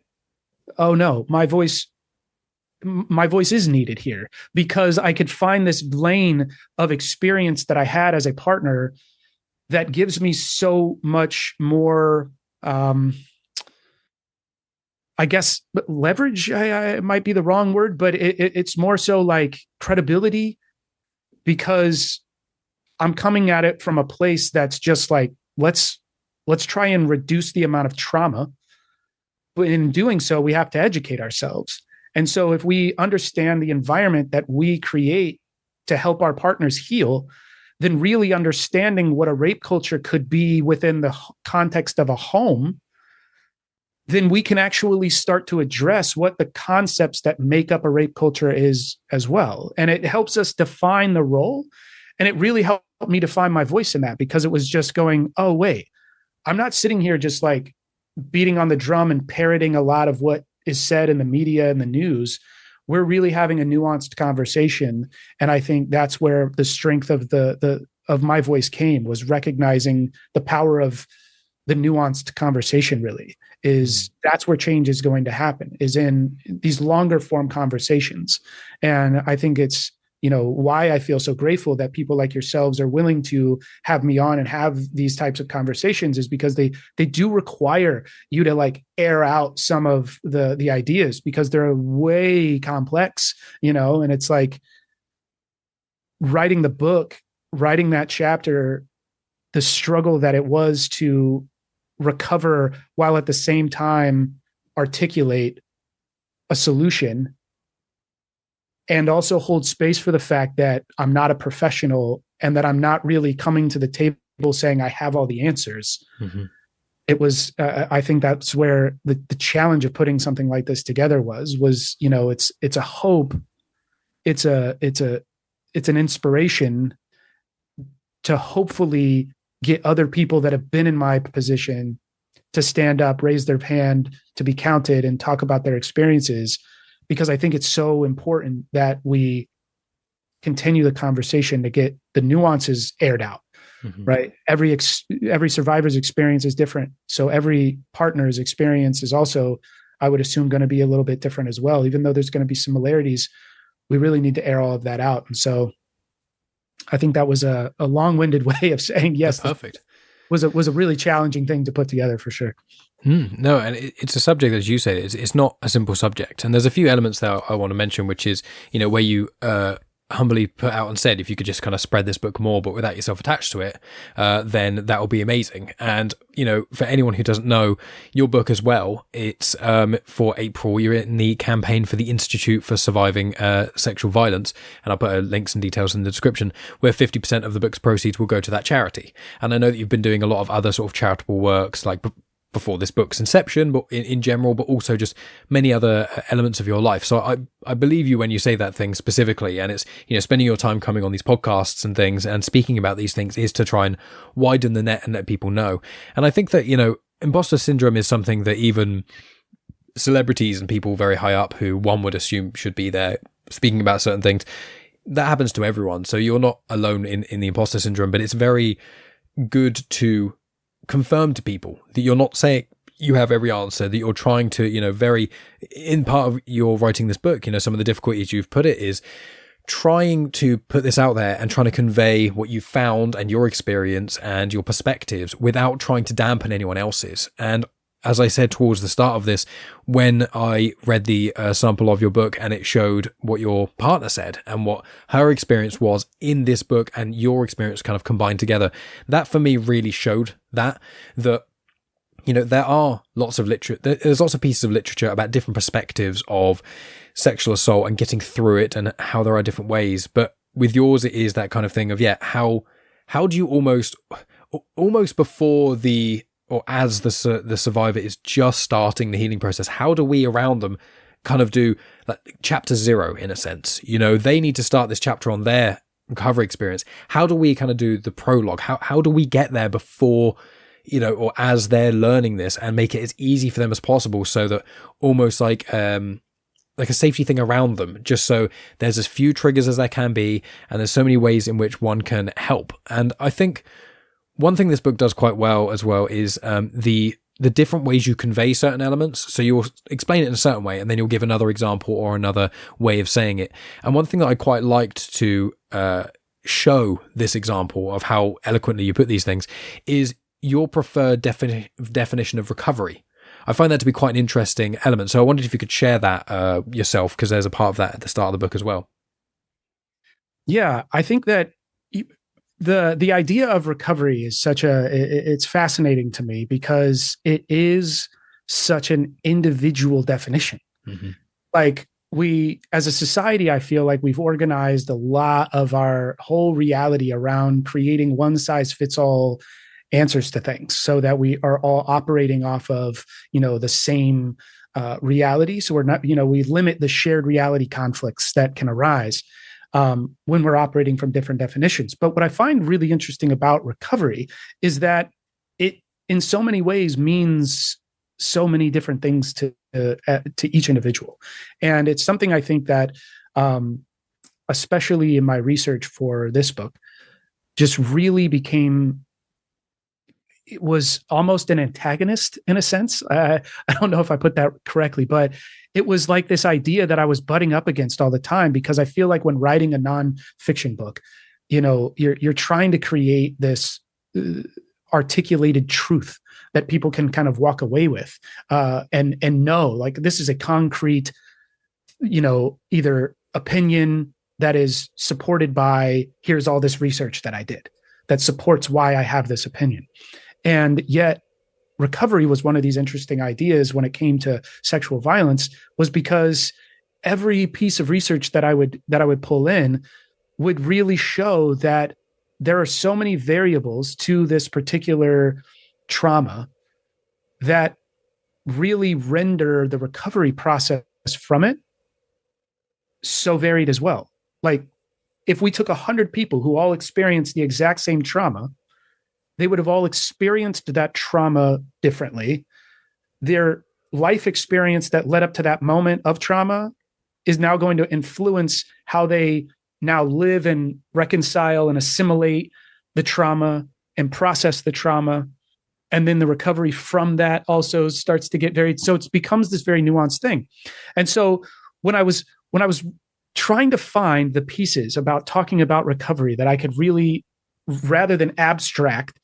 B: oh no, my voice is needed here, because I could find this lane of experience that I had as a partner that gives me so much more, I guess leverage might be the wrong word, but it's more so like credibility, because I'm coming at it from a place that's just like, let's try and reduce the amount of trauma. But in doing so, we have to educate ourselves. And so if we understand the environment that we create to help our partners heal, then really understanding what a rape culture could be within the context of a home, then we can actually start to address what the concepts that make up a rape culture is as well. And it helps us define the role. And it really helped me define my voice in that, because it was just going, oh, wait, I'm not sitting here just like beating on the drum and parroting a lot of what is said in the media and the news. We're really having a nuanced conversation. And I think that's where the strength of of my voice came, was recognizing the power of the nuanced conversation. Really is, that's where change is going to happen, is in these longer form conversations. And I think it's, why I feel so grateful that people like yourselves are willing to have me on and have these types of conversations, is because they do require you to like air out some of the ideas, because they're way complex, and it's like writing the book, writing that chapter, the struggle that it was to recover while at the same time articulate a solution, and also hold space for the fact that I'm not a professional and that I'm not really coming to the table saying I have all the answers. Mm-hmm. It was, I think that's where the challenge of putting something like this together was, it's a hope. It's an inspiration to hopefully get other people that have been in my position to stand up, raise their hand, to be counted, and talk about their experiences. Because I think it's so important that we continue the conversation to get the nuances aired out, mm-hmm. right? Every survivor's experience is different. So every partner's experience is also, I would assume, going to be a little bit different as well. Even though there's going to be similarities, we really need to air all of that out. And so I think that was a long-winded way of saying, yes,
A: perfect.
B: Was a really challenging thing to put together, for sure.
A: No, and it's a subject, as you said, it's not a simple subject. And there's a few elements that I want to mention, which is, where you humbly put out and said, if you could just kind of spread this book more, but without yourself attached to it, then that will be amazing. And, for anyone who doesn't know, your book as well, it's for April, you're in the campaign for the Institute for Surviving Sexual Violence. And I'll put links and details in the description, where 50% of the book's proceeds will go to that charity. And I know that you've been doing a lot of other sort of charitable works, like before this book's inception, but in general, but also just many other elements of your life. So I believe you when you say that thing specifically, and it's, spending your time coming on these podcasts and things and speaking about these things is to try and widen the net and let people know. And I think that, imposter syndrome is something that even celebrities and people very high up, who one would assume should be there speaking about certain things, that happens to everyone. So you're not alone in the imposter syndrome, but it's very good to confirm to people that you're not saying you have every answer, that you're trying to, in part of your writing this book, some of the difficulties you've put it is trying to put this out there and trying to convey what you found and your experience and your perspectives without trying to dampen anyone else's. And as I said towards the start of this, when I read the sample of your book and it showed what your partner said and what her experience was in this book and your experience kind of combined together, that for me really showed that there are lots of there's lots of pieces of literature about different perspectives of sexual assault and getting through it and how there are different ways. But with yours, it is that kind of thing of, how do you almost before or as the survivor is just starting the healing process, how do we around them kind of do like chapter 0 in a sense? They need to start this chapter on their recovery experience. How do we kind of do the prologue? How do we get there before, or as they're learning this, and make it as easy for them as possible, so that almost like a safety thing around them, just so there's as few triggers as there can be, and there's so many ways in which one can help. And I think one thing this book does quite well as well is the different ways you convey certain elements. So you'll explain it in a certain way, and then you'll give another example or another way of saying it. And one thing that I quite liked to show this example of how eloquently you put these things is your preferred definition of recovery. I find that to be quite an interesting element. So I wondered if you could share that yourself, because there's a part of that at the start of the book as well.
B: Yeah, I think that the idea of recovery is it's fascinating to me, because it is such an individual definition. Mm-hmm. Like, we, as a society, I feel like we've organized a lot of our whole reality around creating one size fits all answers to things, so that we are all operating off of, the same reality. So we're not, we limit the shared reality conflicts that can arise when we're operating from different definitions. But what I find really interesting about recovery is that it, in so many ways, means so many different things to each individual. And it's something I think that, especially in my research for this book, just really it was almost an antagonist in a sense. I don't know if I put that correctly, but it was like this idea that I was butting up against all the time, because I feel like when writing a nonfiction book, you're trying to create this articulated truth that people can kind of walk away with and know, like, this is a concrete, either opinion that is supported by, here's all this research that I did that supports why I have this opinion. And yet recovery was one of these interesting ideas when it came to sexual violence, was because every piece of research that I would pull in would really show that there are so many variables to this particular trauma that really render the recovery process from it so varied as well. Like, if we took 100 people who all experienced the exact same trauma, they would have all experienced that trauma differently. Their life experience that led up to that moment of trauma is now going to influence how they now live and reconcile and assimilate the trauma and process the trauma. And then the recovery from that also starts to get varied. So it becomes this very nuanced thing. And so when I was trying to find the pieces about talking about recovery that I could really, rather than abstract,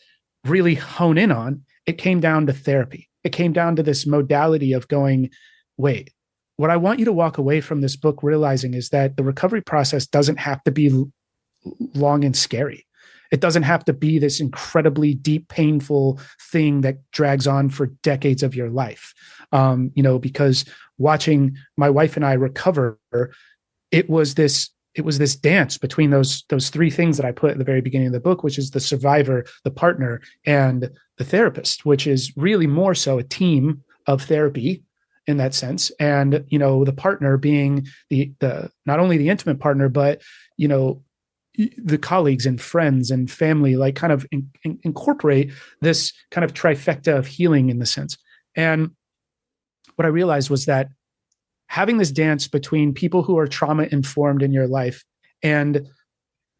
B: really hone in on, it came down to therapy. It came down to this modality of going, wait, what I want you to walk away from this book realizing is that the recovery process doesn't have to be long and scary. It doesn't have to be this incredibly deep, painful thing that drags on for decades of your life. Because watching my wife and I recover, it was this dance between those three things that I put at the very beginning of the book, which is the survivor, the partner, and the therapist, which is really more so a team of therapy in that sense. And, the partner being the not only the intimate partner, but, the colleagues and friends and family, like, kind of incorporate this kind of trifecta of healing in the sense. And what I realized was that having this dance between people who are trauma informed in your life and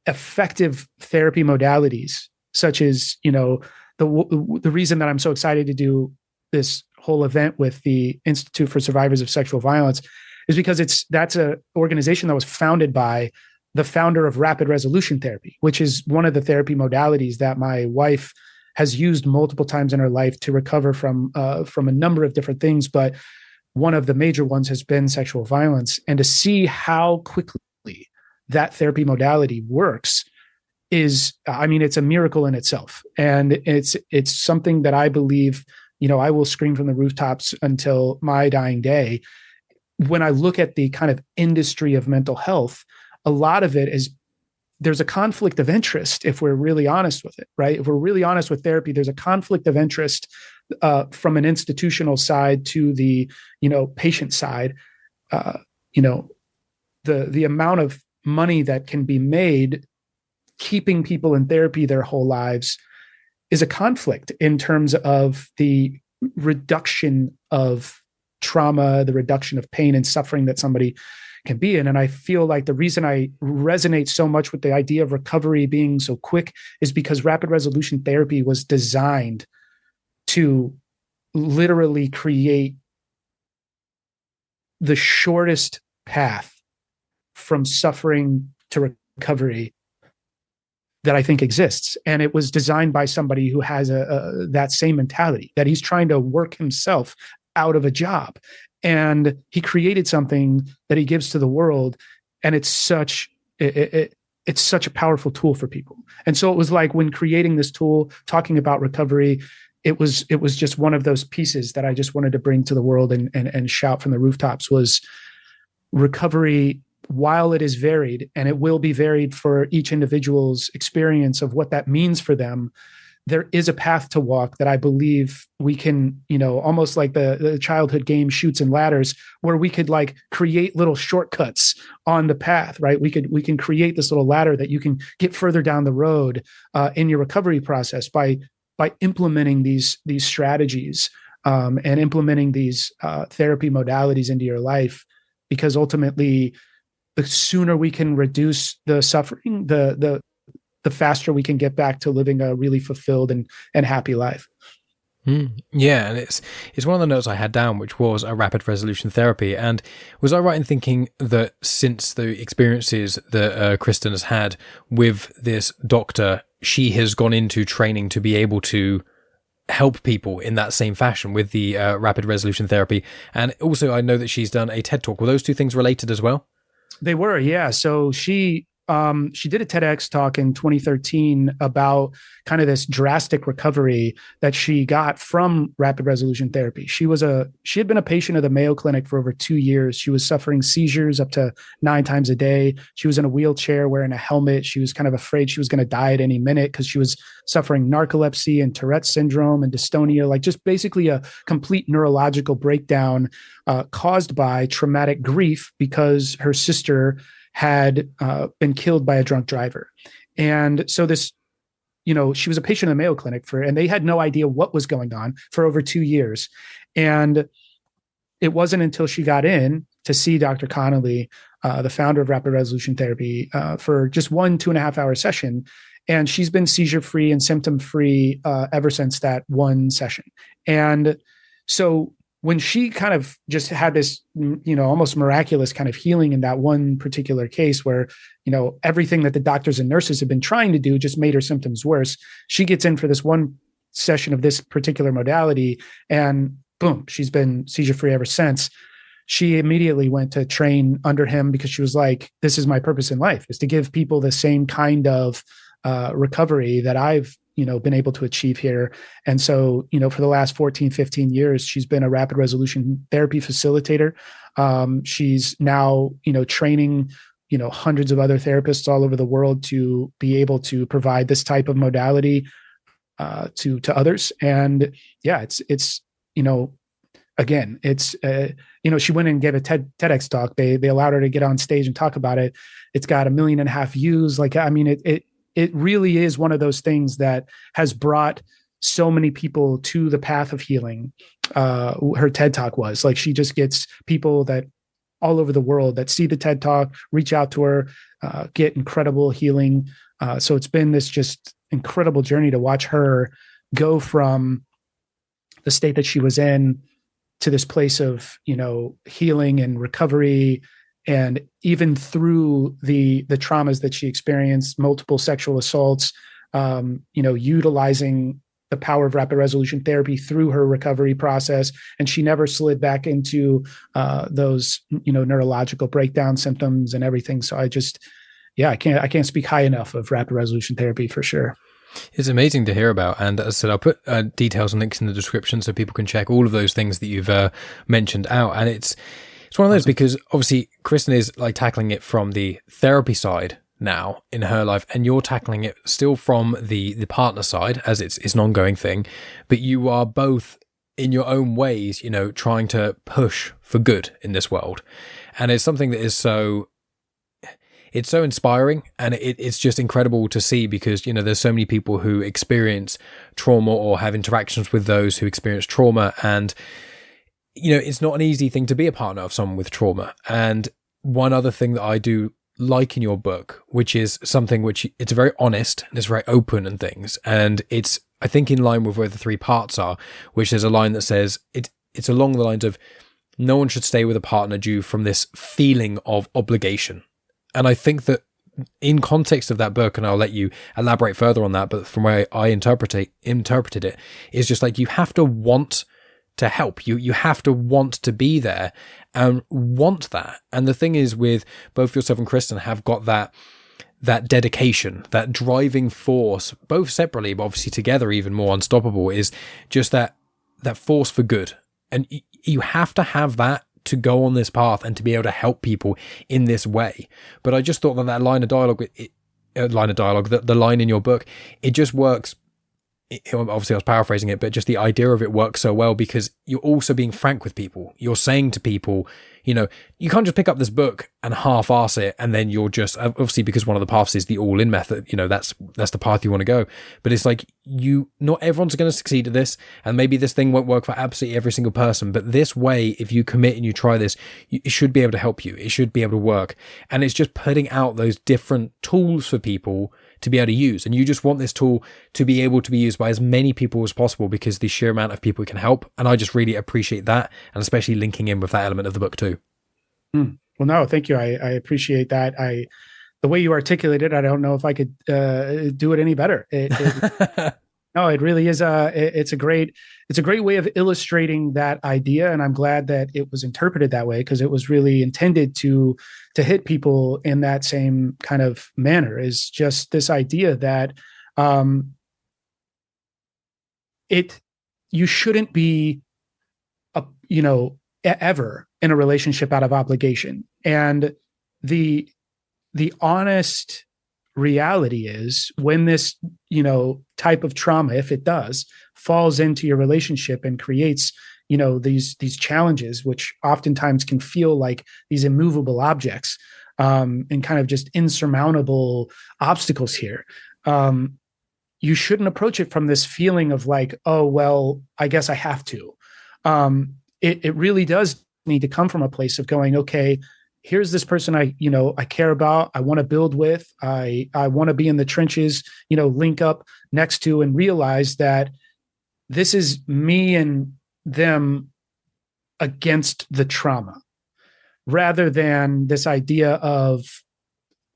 B: effective therapy modalities, such as, the reason that I'm so excited to do this whole event with the Institute for Survivors of Sexual Violence is because that's an organization that was founded by the founder of rapid resolution therapy, which is one of the therapy modalities that my wife has used multiple times in her life to recover from a number of different things. But one of the major ones has been sexual violence. And to see how quickly that therapy modality works is, it's a miracle in itself. And it's something that I believe, I will scream from the rooftops until my dying day. When I look at the kind of industry of mental health, a lot of it is, there's a conflict of interest if we're really honest with it, right? If we're really honest with therapy, there's a conflict of interest from an institutional side to the, patient side. The amount of money that can be made keeping people in therapy their whole lives is a conflict in terms of the reduction of trauma, the reduction of pain and suffering that somebody can be in. And I feel like the reason I resonate so much with the idea of recovery being so quick is because rapid resolution therapy was designed to literally create the shortest path from suffering to recovery that I think exists. And it was designed by somebody who has that same mentality, that he's trying to work himself out of a job. And he created something that he gives to the world. And it's such a powerful tool for people. And so it was like when creating this tool, talking about recovery, it was just one of those pieces that I just wanted to bring to the world and shout from the rooftops was recovery. While it is varied, and it will be varied for each individual's experience of what that means for them, there is a path to walk that I believe we can, almost like the childhood game Chutes and Ladders, where we could like create little shortcuts on the path, right? We can create this little ladder that you can get further down the road in your recovery process by implementing these strategies and implementing these therapy modalities into your life, because ultimately, the sooner we can reduce the suffering, the faster we can get back to living a really fulfilled and happy life.
A: Yeah, and it's one of the notes I had down, which was a rapid resolution therapy. And was I right in thinking that since the experiences that Kristen has had with this doctor, she has gone into training to be able to help people in that same fashion with the rapid resolution therapy? And also, I know that she's done a TED Talk. Were those two things related as well?
B: They were, yeah. So she did a TEDx talk in 2013 about kind of this drastic recovery that she got from rapid resolution therapy. She had been a patient of the Mayo Clinic for over 2 years. She was suffering seizures up to 9 times a day. She was in a wheelchair wearing a helmet. She was kind of afraid she was going to die at any minute because she was suffering narcolepsy and Tourette's syndrome and dystonia, like just basically a complete neurological breakdown caused by traumatic grief because her sister had been killed by a drunk driver. And so this, she was a patient in the Mayo Clinic and they had no idea what was going on for over 2 years. And it wasn't until she got in to see Dr. Connolly, the founder of Rapid Resolution Therapy, for just 1.5 hour session. And she's been seizure-free and symptom-free ever since that one session. And so when she kind of just had this, almost miraculous kind of healing in that one particular case where, everything that the doctors and nurses have been trying to do just made her symptoms worse, she gets in for this one session of this particular modality and boom, she's been seizure-free ever since. She immediately went to train under him because she was like, this is my purpose in life, is to give people the same kind of recovery that I've been able to achieve here. And so, for the last 14, 15 years, she's been a rapid resolution therapy facilitator. She's now, training, hundreds of other therapists all over the world to be able to provide this type of modality to others. And yeah, it's again, it's, she went and gave a TEDx talk. They allowed her to get on stage and talk about it. It's got 1.5 million views. Like, I mean, it really is one of those things that has brought so many people to the path of healing. Her TED Talk was like, she just gets people that all over the world that see the TED Talk, reach out to her, get incredible healing. So it's been this just incredible journey to watch her go from the state that she was in to this place of, healing and recovery. And even through the traumas that she experienced, multiple sexual assaults, utilizing the power of rapid resolution therapy through her recovery process. And she never slid back into those, neurological breakdown symptoms and everything. So I can't speak high enough of rapid resolution therapy for sure.
A: It's amazing to hear about. And as I said, I'll put details and links in the description so people can check all of those things that you've mentioned out. And it's one of those because obviously Kristen is like tackling it from the therapy side now in her life, and you're tackling it still from the partner side as it's an ongoing thing, but you are both in your own ways, trying to push for good in this world. And it's something that is it's so inspiring, and it's just incredible to see, because, you know, there's so many people who experience trauma or have interactions with those who experience trauma, and, you know, it's not an easy thing to be a partner of someone with trauma. And one other thing that I do like in your book, which is something which it's very honest and it's very open and things, and it's, I think, in line with where the three parts are, which there's a line that says it's along the lines of, no one should stay with a partner due from this feeling of obligation. And I think that in context of that book, and I'll let you elaborate further on that, but from where I interpreted it, is just like, you have to want to help. You have to want to be there and want that. And the thing is, with both yourself and Kristen have got that dedication, that driving force, both separately, but obviously together even more unstoppable, is just that force for good. And you have to have that to go on this path and to be able to help people in this way. But I just thought that line of dialogue, the line in your book, it just works. Obviously I was paraphrasing it, but just the idea of it works so well, because you're also being frank with people. You're saying to people, you know, you can't just pick up this book and half-ass it, and then you're just, obviously, because one of the paths is the all-in method, you know, that's the path you want to go. But it's like, not everyone's going to succeed at this, and maybe this thing won't work for absolutely every single person, but this way, if you commit and you try this, it should be able to help you. It should be able to work. And it's just putting out those different tools for people to be able to use. And you just want this tool to be able to be used by as many people as possible, because the sheer amount of people it can help. And I just really appreciate that, and especially linking in with that element of the book too.
B: Well, no, thank you. I appreciate that. The way you articulated, I don't know if I could do it any better. No, it really is. It's a great way of illustrating that idea, and I'm glad that it was interpreted that way, because it was really intended to hit people in that same kind of manner. Is just this idea that you shouldn't be ever in a relationship out of obligation. And the honest reality is, when this, type of trauma, if it does, falls into your relationship and creates, these challenges, which oftentimes can feel like these immovable objects, and kind of just insurmountable obstacles here. You shouldn't approach it from this feeling of like, oh, well, I guess I have to. It really does need to come from a place of going, okay, here's this person I care about, I want to build with, I want to be in the trenches, link up next to, and realize that this is me and them against the trauma, rather than this idea of,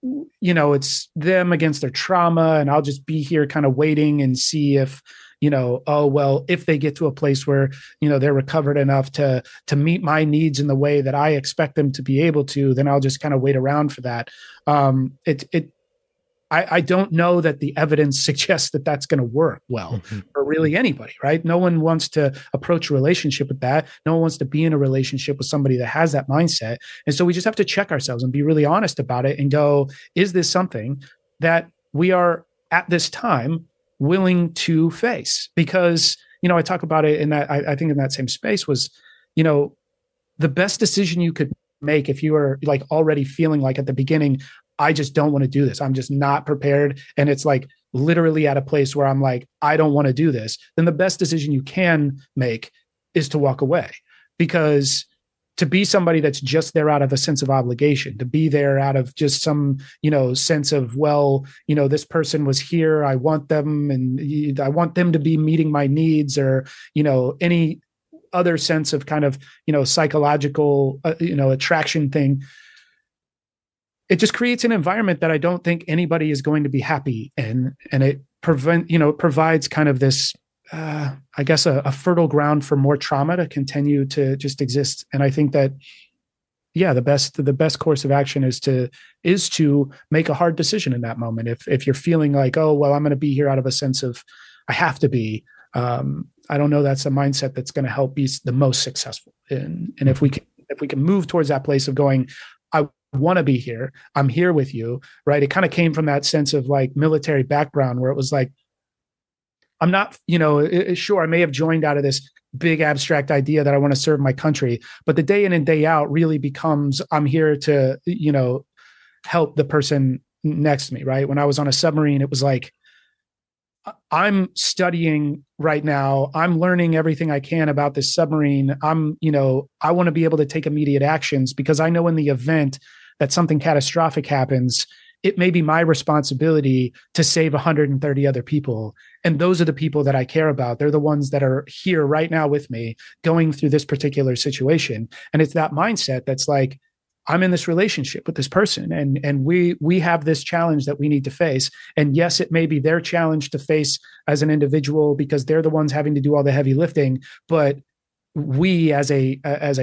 B: it's them against their trauma, and I'll just be here kind of waiting and see if, oh, well, if they get to a place where, they're recovered enough to meet my needs in the way that I expect them to be able to, then I'll just kind of wait around for that. I don't know that the evidence suggests that that's going to work well for really anybody, right? No one wants to approach a relationship with that. No one wants to be in a relationship with somebody that has that mindset. And so we just have to check ourselves and be really honest about it and go, is this something that we are at this time willing to face? Because, I talk about it in that, I think in that same space was, the best decision you could make, if you are like already feeling like at the beginning, I just don't want to do this, I'm just not prepared, and it's like literally at a place where I'm like, I don't want to do this, then the best decision you can make is to walk away. Because to be somebody that's just there out of a sense of obligation, to be there out of just some, sense of, well, this person was here, I want them, and I want them to be meeting my needs, or, any other sense of kind of, psychological, attraction thing, it just creates an environment that I don't think anybody is going to be happy in. And it provides kind of this, I guess, a fertile ground for more trauma to continue to just exist. And I think that, yeah, the best course of action is to make a hard decision in that moment. If you're feeling like, oh, well, I'm going to be here out of a sense of I have to be, I don't know, that's a mindset that's going to help be the most successful. And if we can move towards that place of going, I want to be here, I'm here with you, right? It kind of came from that sense of like military background, where it was like, I'm not, sure, I may have joined out of this big abstract idea that I want to serve my country, but the day in and day out really becomes, I'm here to, help the person next to me, right? When I was on a submarine, it was like, I'm studying right now. I'm learning everything I can about this submarine. I want to be able to take immediate actions because I know in the event that something catastrophic happens, it may be my responsibility to save 130 other people. And those are the people that I care about. They're the ones that are here right now with me going through this particular situation. And it's that mindset that's like, I'm in this relationship with this person and we have this challenge that we need to face. And yes, it may be their challenge to face as an individual because they're the ones having to do all the heavy lifting, but we as a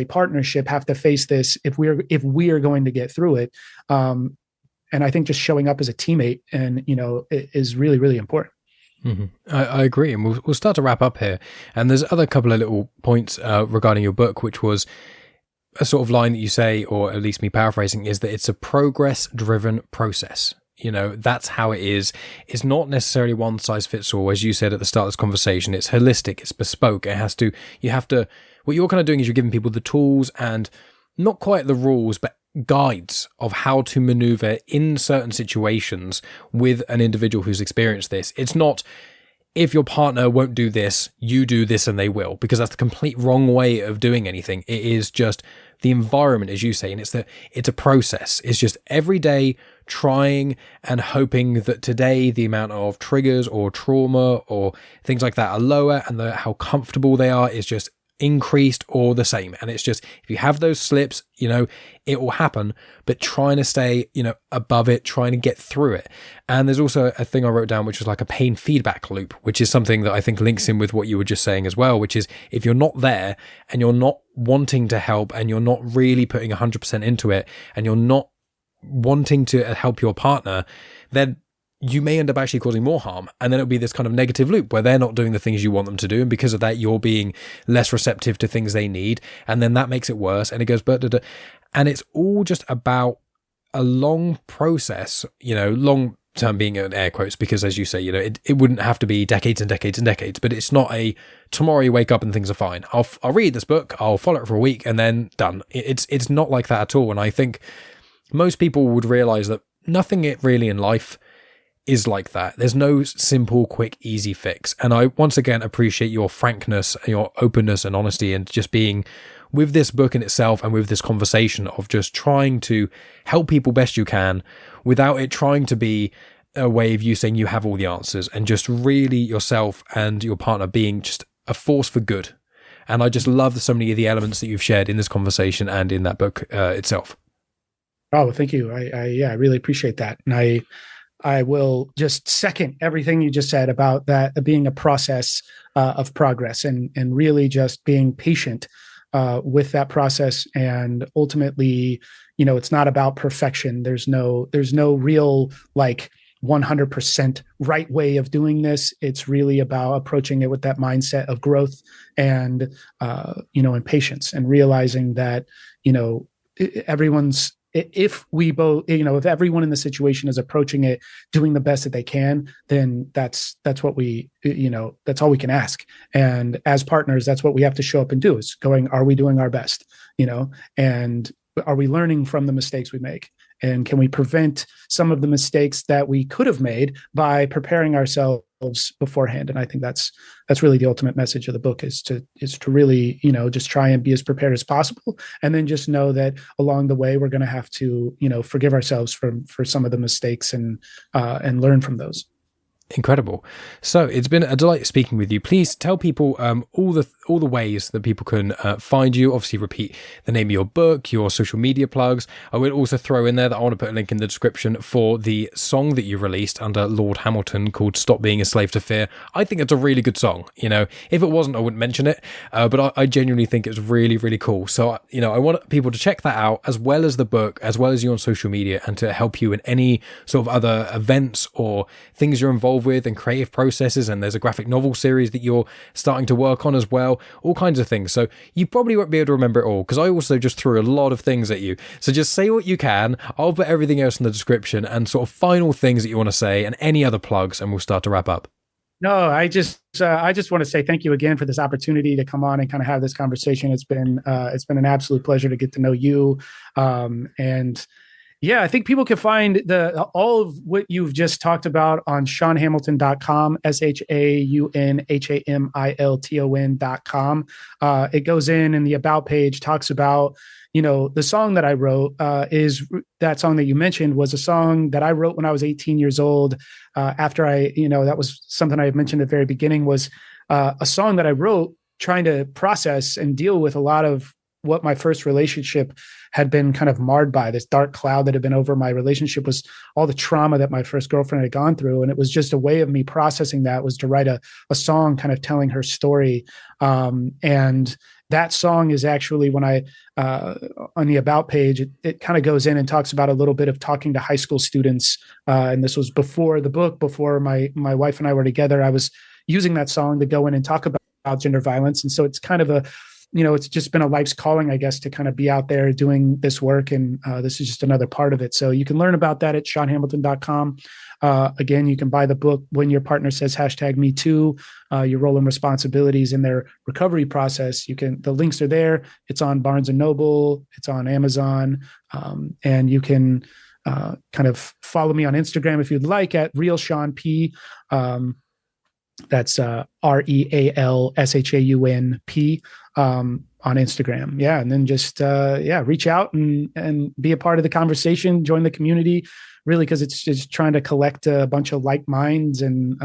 B: partnership have to face this if we are going to get through it. And I think just showing up as a teammate and is really, really important.
A: Mm-hmm. I agree, and we'll start to wrap up here. And there's other couple of little points regarding your book, which was a sort of line that you say, or at least me paraphrasing, is that it's a progress-driven process. That's how it is. It's not necessarily one size fits all. As you said at the start of this conversation, it's holistic, it's bespoke. What you're kind of doing is you're giving people the tools and not quite the rules, but guides of how to maneuver in certain situations with an individual who's experienced this. It's not, if your partner won't do this, you do this and they will, because that's the complete wrong way of doing anything. It is just the environment, as you say, and it's a process. It's just every day trying and hoping that today the amount of triggers or trauma or things like that are lower, and how comfortable they are is just increased or the same. And it's just, if you have those slips, it will happen, but trying to stay, above it, trying to get through it. And there's also a thing I wrote down, which is like a pain feedback loop, which is something that I think links in with what you were just saying as well, which is if you're not there and you're not wanting to help and you're not really putting 100% into it and you're not wanting to help your partner, then you may end up actually causing more harm. And then it'll be this kind of negative loop where they're not doing the things you want them to do. And because of that, you're being less receptive to things they need. And then that makes it worse. And it goes, and it's all just about a long process, long term being in air quotes, because as you say, it wouldn't have to be decades and decades and decades, but it's not a tomorrow you wake up and things are fine. I'll read this book, I'll follow it for a week and then done. It's not like that at all. And I think most people would realize that nothing really in life is like that. There's no simple, quick, easy fix. And I once again appreciate your frankness, your openness and honesty, and just being with this book in itself and with this conversation of just trying to help people best you can without it trying to be a way of you saying you have all the answers, and just really yourself and your partner being just a force for good. And I just love so many of the elements that you've shared in this conversation and in that book itself.
B: Oh, thank you. I really appreciate that. And I will just second everything you just said about that being a process of progress and really just being patient with that process. And ultimately, it's not about perfection. There's no real 100% right way of doing this. It's really about approaching it with that mindset of growth and, and patience, and realizing that, if everyone in the situation is approaching it, doing the best that they can, then that's what we, that's all we can ask. And as partners, that's what we have to show up and do, is going, are we doing our best? And are we learning from the mistakes we make? And can we prevent some of the mistakes that we could have made by preparing ourselves beforehand? And I think that's really the ultimate message of the book, is to really, just try and be as prepared as possible. And then just know that along the way, we're going to have to, forgive ourselves for some of the mistakes and learn from those.
A: Incredible. So it's been a delight speaking with you. Please tell people all the ways that people can find you. Obviously, repeat the name of your book, your social media plugs. I will also throw in there that I want to put a link in the description for the song that you released under Lord Hamilton called "Stop Being a Slave to Fear." I think it's a really good song. If it wasn't, I wouldn't mention it. But I genuinely think it's really, really cool. So I want people to check that out, as well as the book, as well as you on social media, and to help you in any sort of other events or things you're involved with and creative processes. And there's a graphic novel series that you're starting to work on as well, all kinds of things. So you probably won't be able to remember it all, because I also just threw a lot of things at you. So just say what you can. I'll put everything else in the description, and sort of final things that you want to say and any other plugs, and we'll start to wrap up.
B: No, I just want to say thank you again for this opportunity to come on and kind of have this conversation. It's been an absolute pleasure to get to know you. And Yeah, I think people can find all of what you've just talked about on ShaunHamilton.com, ShaunHamilton.com. It goes in the About page, talks about, the song that I wrote is that song that you mentioned was a song that I wrote when I was 18 years old. After that was something I had mentioned at the very beginning, was a song that I wrote trying to process and deal with a lot of what my first relationship had been kind of marred by. This dark cloud that had been over my relationship was all the trauma that my first girlfriend had gone through. And it was just a way of me processing that, was to write a song kind of telling her story. And that song is actually, when I, on the About page, it kind of goes in and talks about a little bit of talking to high school students. And this was before the book, before my wife and I were together. I was using that song to go in and talk about gender violence. And so it's kind of it's just been a life's calling, I guess, to kind of be out there doing this work. And this is just another part of it. So you can learn about that at ShaunHamilton.com. Again, you can buy the book, When Your Partner Says #MeToo, Your Role and Responsibilities in Their Recovery Process. The links are there. It's on Barnes & Noble. It's on Amazon. And you can kind of follow me on Instagram if you'd like, at Real Shaun P. That's RealShaunP on Instagram. Yeah. And then just, reach out and be a part of the conversation, join the community, really, because it's just trying to collect a bunch of like minds and,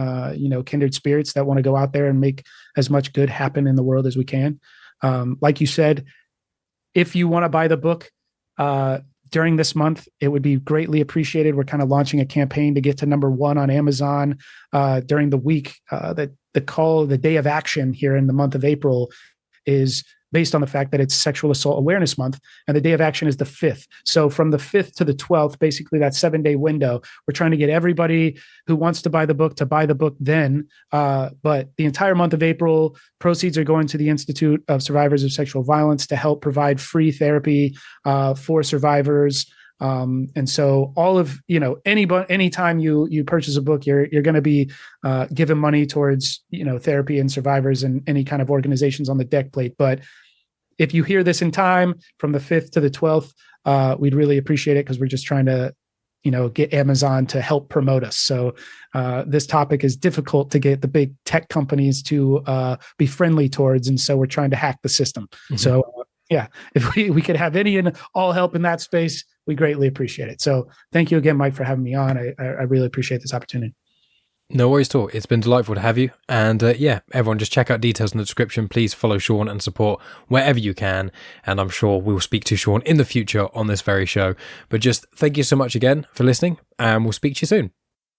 B: kindred spirits that want to go out there and make as much good happen in the world as we can. Like you said, if you want to buy the book, during this month, it would be greatly appreciated. We're kind of launching a campaign to get to #1 on Amazon during the week. The day of action here in the month of April is based on the fact that it's Sexual Assault Awareness Month, and the day of action is the 5th. So from the 5th to the 12th, basically that 7-day window, we're trying to get everybody who wants to buy the book then. But the entire month of April, proceeds are going to the Institute of Survivors of Sexual Violence to help provide free therapy for survivors. And so all of, anytime you purchase a book, you're going to be given money towards, therapy and survivors and any kind of organizations on the deck plate. But if you hear this in time from the 5th to the 12th, we'd really appreciate it, because we're just trying to, get Amazon to help promote us. So this topic is difficult to get the big tech companies to be friendly towards. And so we're trying to hack the system. Mm-hmm. So if we could have any and all help in that space, we greatly appreciate it. So thank you again, Mike, for having me on. I really appreciate this opportunity.
A: No worries at all. It's been delightful to have you. And everyone just check out details in the description. Please follow Shaun and support wherever you can. And I'm sure we'll speak to Shaun in the future on this very show. But just thank you so much again for listening, and we'll speak to you soon.